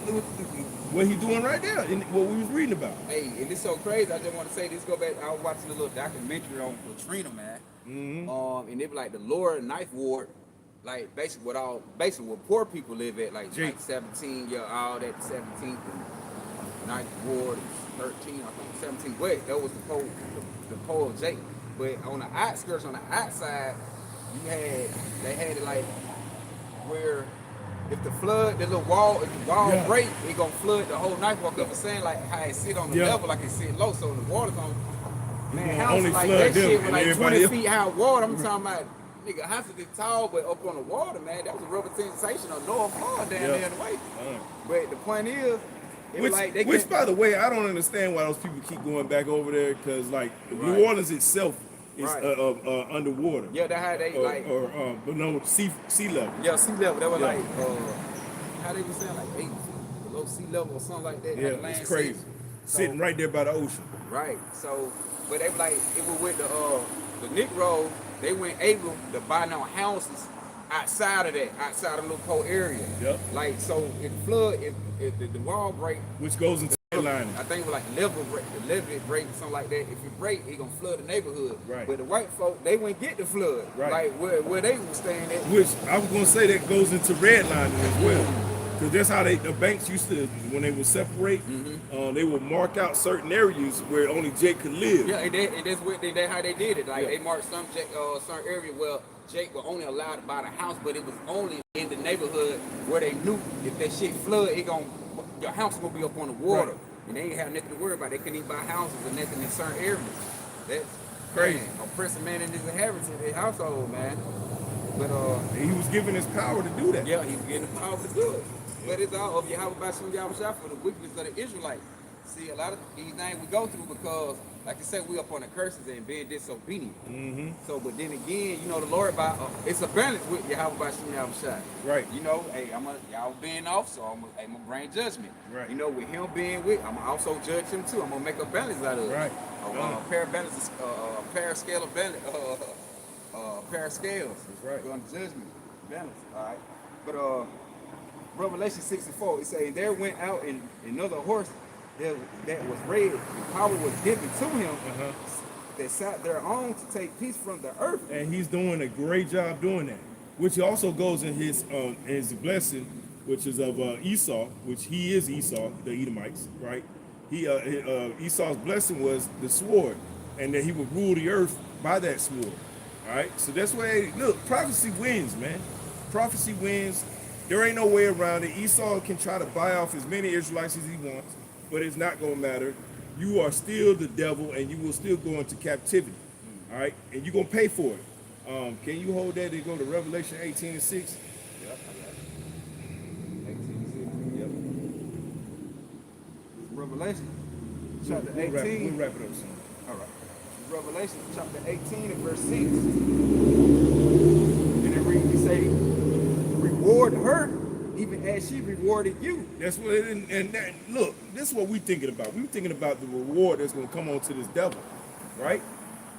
What he doing right now, in what we was reading about. Hey, and it's so crazy. I just want to say this. Go back. I was watching a little documentary on Katrina, man. And it was like the lower Ninth Ward, like basically where poor people live at, like 17, all that 17th and 9th Ward, 13, I think 17. But that was the pole of Jake. But on the outskirts, on the outside, they had it like where if the little wall break, it gonna flood the whole Ninth Walk up and saying like how it sit on the level, like it sit low, so the water's on. Man, houses like that shit with like 20 feet high water. I'm talking about nigga houses this tall, but up on the water, man, that was a representation of North Florida down there in the way. But the point is, which by the way, I don't understand why those people keep going back over there, because like New Orleans itself is underwater. Yeah, that's how they but no sea level. Yeah, sea level. That was like how they were saying like 8 feet below below sea level or something like that. Yeah, Had the land it's crazy. So, Sitting right there by the ocean. right. So, but they were like, it was with the Negro, they weren't able to buy no houses outside of that, outside of the little area. Yep. Like, so if flood, if the wall break, Which goes into lining. I think it was like the levee break or something like that. If it break, it gonna flood the neighborhood. Right. But the white folk, they wouldn't get the flood. Right. Like where they were staying at. Which I was gonna say that goes into redlining as well. Because that's how the banks used to, when they would separate, they would mark out certain areas where only Jake could live. Yeah, and that's how they did it. Like Yeah. they marked some certain area where Jake was only allowed to buy the house, but it was only in the neighborhood where they knew if that shit flood, your house gonna be up on the water. Right. And they ain't have nothing to worry about. They couldn't even buy houses or nothing in certain areas. That's Crazy. man, oppressing man in his inheritance, his household, man. But He was given his power to do that. yeah, he's getting the power to do it. But it's all of Yahweh Bashim Yahweh for the weakness of the Israelites. See, a lot of these things we go through because, like I said, we up on the curses and being disobedient. So, but then again, you know, the Lord, it's a balance with Yahweh Bashim Yahweh. Right. You know, hey, y'all being off, so I'm gonna bring judgment. Right. You know, with him being with, I'm gonna also judge him too. I'm gonna make a balance out of it. Right. A pair of balances, pair scale of balance, pair of scales. That's right. Going to judgment, balance. All right. But Revelation 64, it says, there went out another horse that was red, and power was given to him that sat thereon to take peace from the earth. And he's doing a great job doing that. Which also goes in his blessing, which is of Esau, which he is Esau, the Edomites, right? Esau's blessing was the sword, and that he would rule the earth by that sword. All right, so that's why, look, prophecy wins, man. Prophecy wins. There ain't no way around it. Esau can try to buy off as many Israelites as he wants, but it's not going to matter. You are still the devil, and you will still go into captivity. All right, and you're going to pay for it. Can you hold that and go to Revelation 18:6? Yep, I got it. 18:6. Yep. Revelation chapter 18. We'll wrap it up soon. All right. Revelation chapter 18 and verse 6. And it reads, he say, reward her even as she rewarded you. That's what look, this is what we're thinking about. We're thinking about the reward that's going to come onto this devil, right?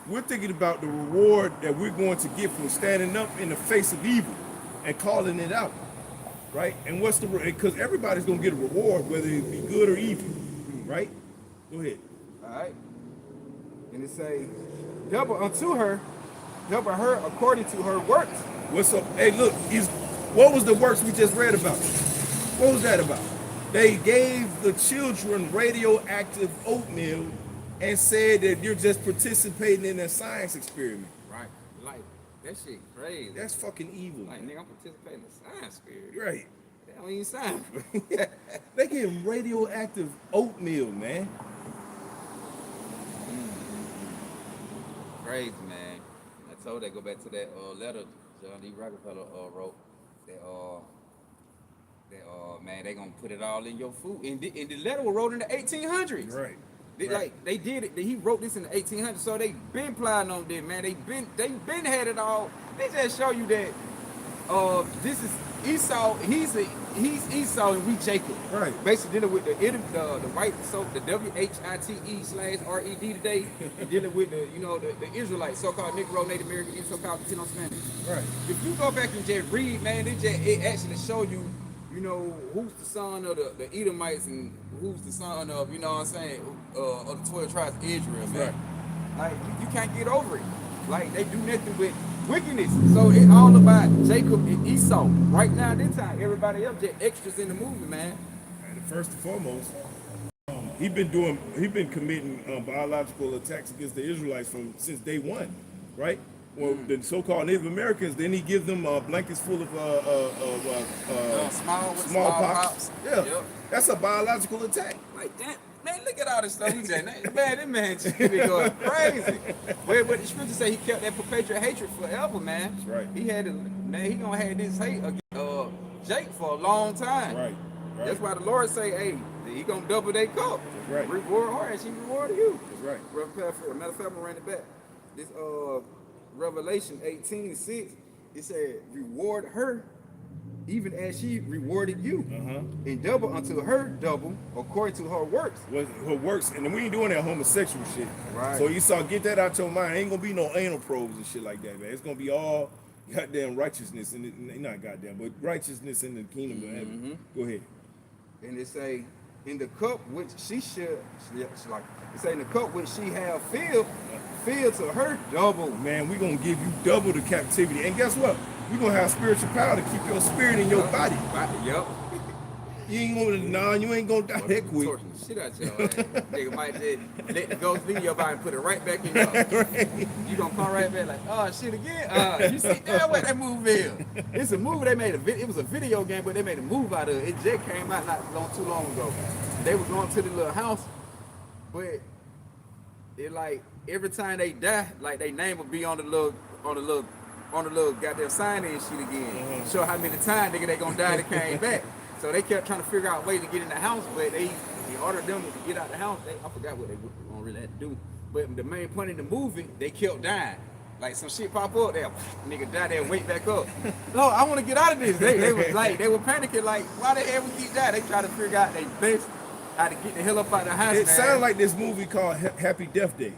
We're thinking about the reward that we're going to get from standing up in the face of evil and calling it out, right? And what's the, because everybody's going to get a reward, whether it be good or evil, right? Go ahead. All right. And it say, double unto her, double her according to her works. What's up? Hey, look, what was the works we just read about? What was that about? They gave the children radioactive oatmeal and said that you're just participating in a science experiment. Right. Like, that shit crazy. That's fucking evil. Like, nigga, I'm participating in a science experiment. Right. That don't even sound They give radioactive oatmeal, man. Crazy, man. I told they go back to that letter John D. Rockefeller wrote that man, they gonna put it all in your food. And the letter was wrote in the 1800s. Right. They did it. He wrote this in the 1800s, so they been plotting on this, man. They been had it all. They just show you that this is Esau. He's Esau and we Jacob. Right. Basically dealing with the white, so the WHITE/RED today, and dealing with the Israelites, so-called Negro, Native American, so-called Latino Spanish. Right. If you go back and just read, man, it actually show you, who's the son of the Edomites and who's the son of, of the 12 tribes of Israel, man. Right. Like, you can't get over it. Like, they do nothing but wickedness. So it's all about Jacob and Esau. Right now, this time, everybody else just extras in the movie, man. And first and foremost, he been committing biological attacks against the Israelites since day one, right? Well, the so-called Native Americans, then he gives them blankets full of smallpox. Yeah, Yep. That's a biological attack. Like that, man. Look at all this stuff. That man just be going crazy. But the scripture say he kept that perpetual hatred forever, man. That's right. He gonna have this hate against Jake for a long time. Right. That's why the Lord say, hey, he gonna double their cup. That's right. Reward her as she rewarded you. That's right. Matter of fact, I'm gonna run it back. This Revelation 18:6, it said, reward her even as she rewarded you, Uh-huh. and double unto her double according to her works. What works, and we ain't doing that homosexual shit. Right. So Esau, get that out your mind. Ain't gonna be no anal probes and shit like that, man. It's gonna be all goddamn righteousness not goddamn, but righteousness in the kingdom of heaven. Go ahead. And it say, in the cup which she should, like it say, in the cup which she have filled to her double. Man, we gonna give you double the captivity, and guess what? We gonna have spiritual power to keep your spirit in your body. Yep. You ain't gonna die that quick. Torching the shit out your ass. Nigga might just let the ghost leave your body and put it right back in your Right. You gonna come right back like, oh shit again? You see what that movie is? It's a movie they made it was a video game, but they made a movie out of it. It just came out not too long ago. They were going to the little house, but it like every time they die, like their name would be on the little goddamn sign and shit again. Show how many times nigga they gonna die, they came back. So they kept trying to figure out ways to get in the house, but they ordered them to get out the house. I forgot what they really had to do. But the main point in the movie, they kept dying. Like some shit pop up there, nigga die there, wake back up. No, I want to get out of this. They were panicking like, why the hell we keep dying? They try to figure out their best how to get the hell up out of the house. It sounds like this movie called Happy Death Day.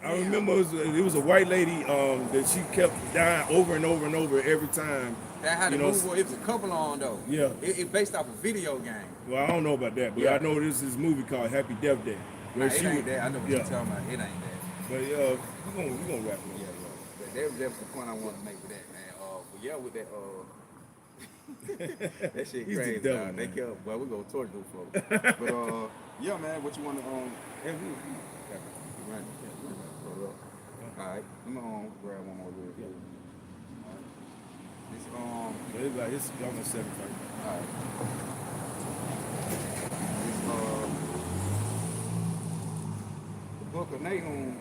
I remember it was a white lady that she kept dying over and over and over every time. That how the movie was. It was a couple on though. Yeah. It based off a video game. Well, I don't know about that, but I know this is a movie called Happy Death Day. Nah, it ain't that. I know what you're talking about. It ain't that. But we gonna wrap it up. That was the point I wanted to make with that, man. But yeah, with that that shit He's crazy. the devil, They man. killed. Well, we gonna torture those folks. But yeah, man. What you want to All right, I'm gonna grab one more real quick. It's almost 7:30. All right. The book of Nahum.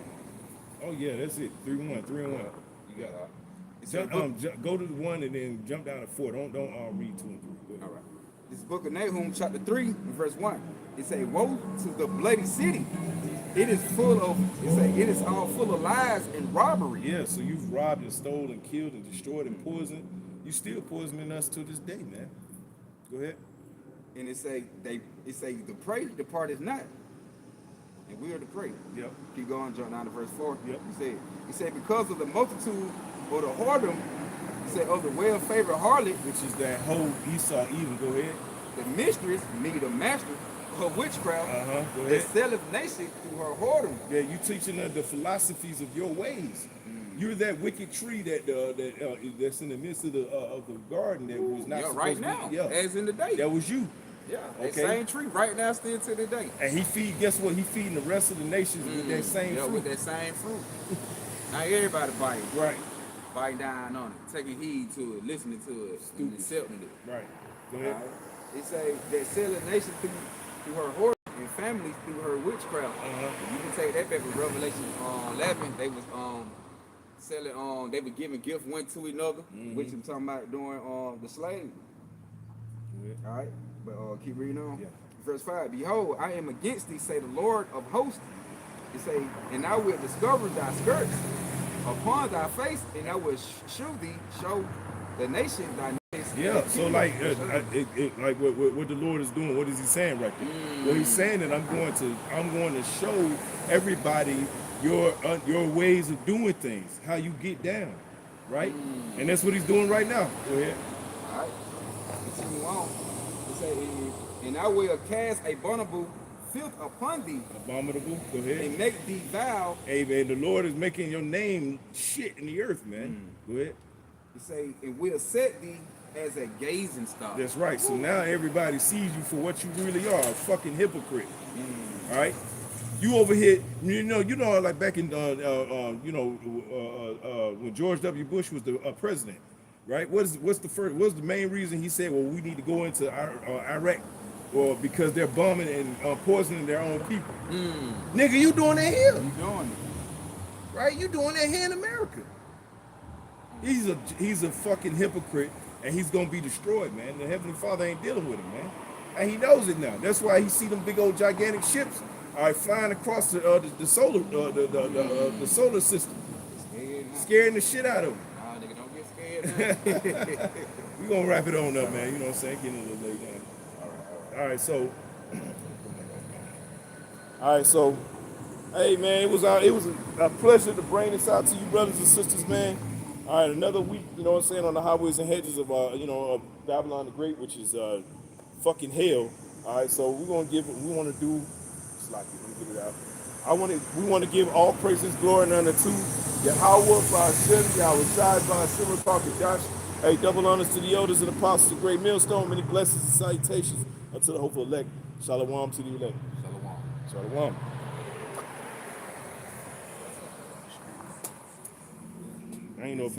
Oh yeah, that's it. 3-1. You got Go to the 1 and then jump down to 4. Don't read 2 and 3. all right. This book of Nahum, chapter 3, verse 1. It say, "Woe to the bloody city! It is all full of lies and robbery." Yeah, so you've robbed and stole and killed and destroyed and poisoned. You still poisoning us to this day, man. Go ahead. And it say the prey departed not, and we are the prey. Yep. Keep going, jump down to verse 4. Yep. He said because of the multitude or the whoredom, he said of the well-favored harlot, Which is that whole Esau even. Go ahead. the mistress, meaning the master, her witchcraft, Go that ahead. selleth nation through her whoredom. Yeah, you teaching the philosophies of your ways. You're that wicked tree that's in the midst of the garden that was not supposed right to now, be. Yeah, as in the day. that was you. Yeah, that Okay. same tree right now still to the day. And guess what? He feeding the rest of the nations with that same fruit. with that same fruit. Now everybody biting. Right, Biting down on it, taking heed to it, listening to it, and accepting it. right. Go ahead. Alright? It say that selling nation through her whoredom and families through her witchcraft. You can take that back with Revelation 11. They was selling they were giving gift one to another, which I'm talking about during the slave. Yeah. All right, but keep reading on. Yeah. Verse 5. Behold, I am against thee, say the Lord of hosts. It say, and I will discover thy skirts upon thy face, and I will show the nation thy nations. Yeah, so like what the Lord is doing, what is he saying right there? Well, he's saying that I'm going to show everybody your ways of doing things, how you get down, right? And that's what he's doing right now. Go ahead. All right. Continue on. It say, and I will cast abominable filth upon thee, Abominable. Go ahead. and make thee vile. Hey man, the Lord is making your name shit in the earth, man. Go ahead. It say, and will set thee as a gazing stock. That's right. So now everybody sees you for what you really are, a fucking hypocrite. All right. You over here, like back in, when George W. Bush was the president, right? What's the main reason he said, well, we need to go into Iraq, or because they're bombing and poisoning their own people? Nigga, you doing that here, You doing it. right? You doing that here in America. He's a fucking hypocrite, and he's gonna be destroyed, man. The Heavenly Father ain't dealing with him, man, and he knows it now. That's why he see them big old gigantic ships, all right, flying across the solar system, Scared now. scaring the shit out of him. Nah, nigga, don't get scared now. We're gonna wrap it on up, man. You know what I'm saying? Getting a little late now. All right, so all right, so hey man, it was a pleasure to bring this out to you, brothers and sisters, man. All right, another week, you know what I'm saying, on the highways and hedges of of Babylon the Great, which is fucking hell. All right, so we want to do, it's like let me get it out. We want to give all praises, glory, and honor to Yahweh, Ba'ashem, Yahweh Shai, Ba'ashem, Josh. Hey, double honors to the elders and apostles of Great Millstone. Many blessings and salutations unto the hopeful elect. Shalom to the elect. Shalom. Shalom. I ain't know if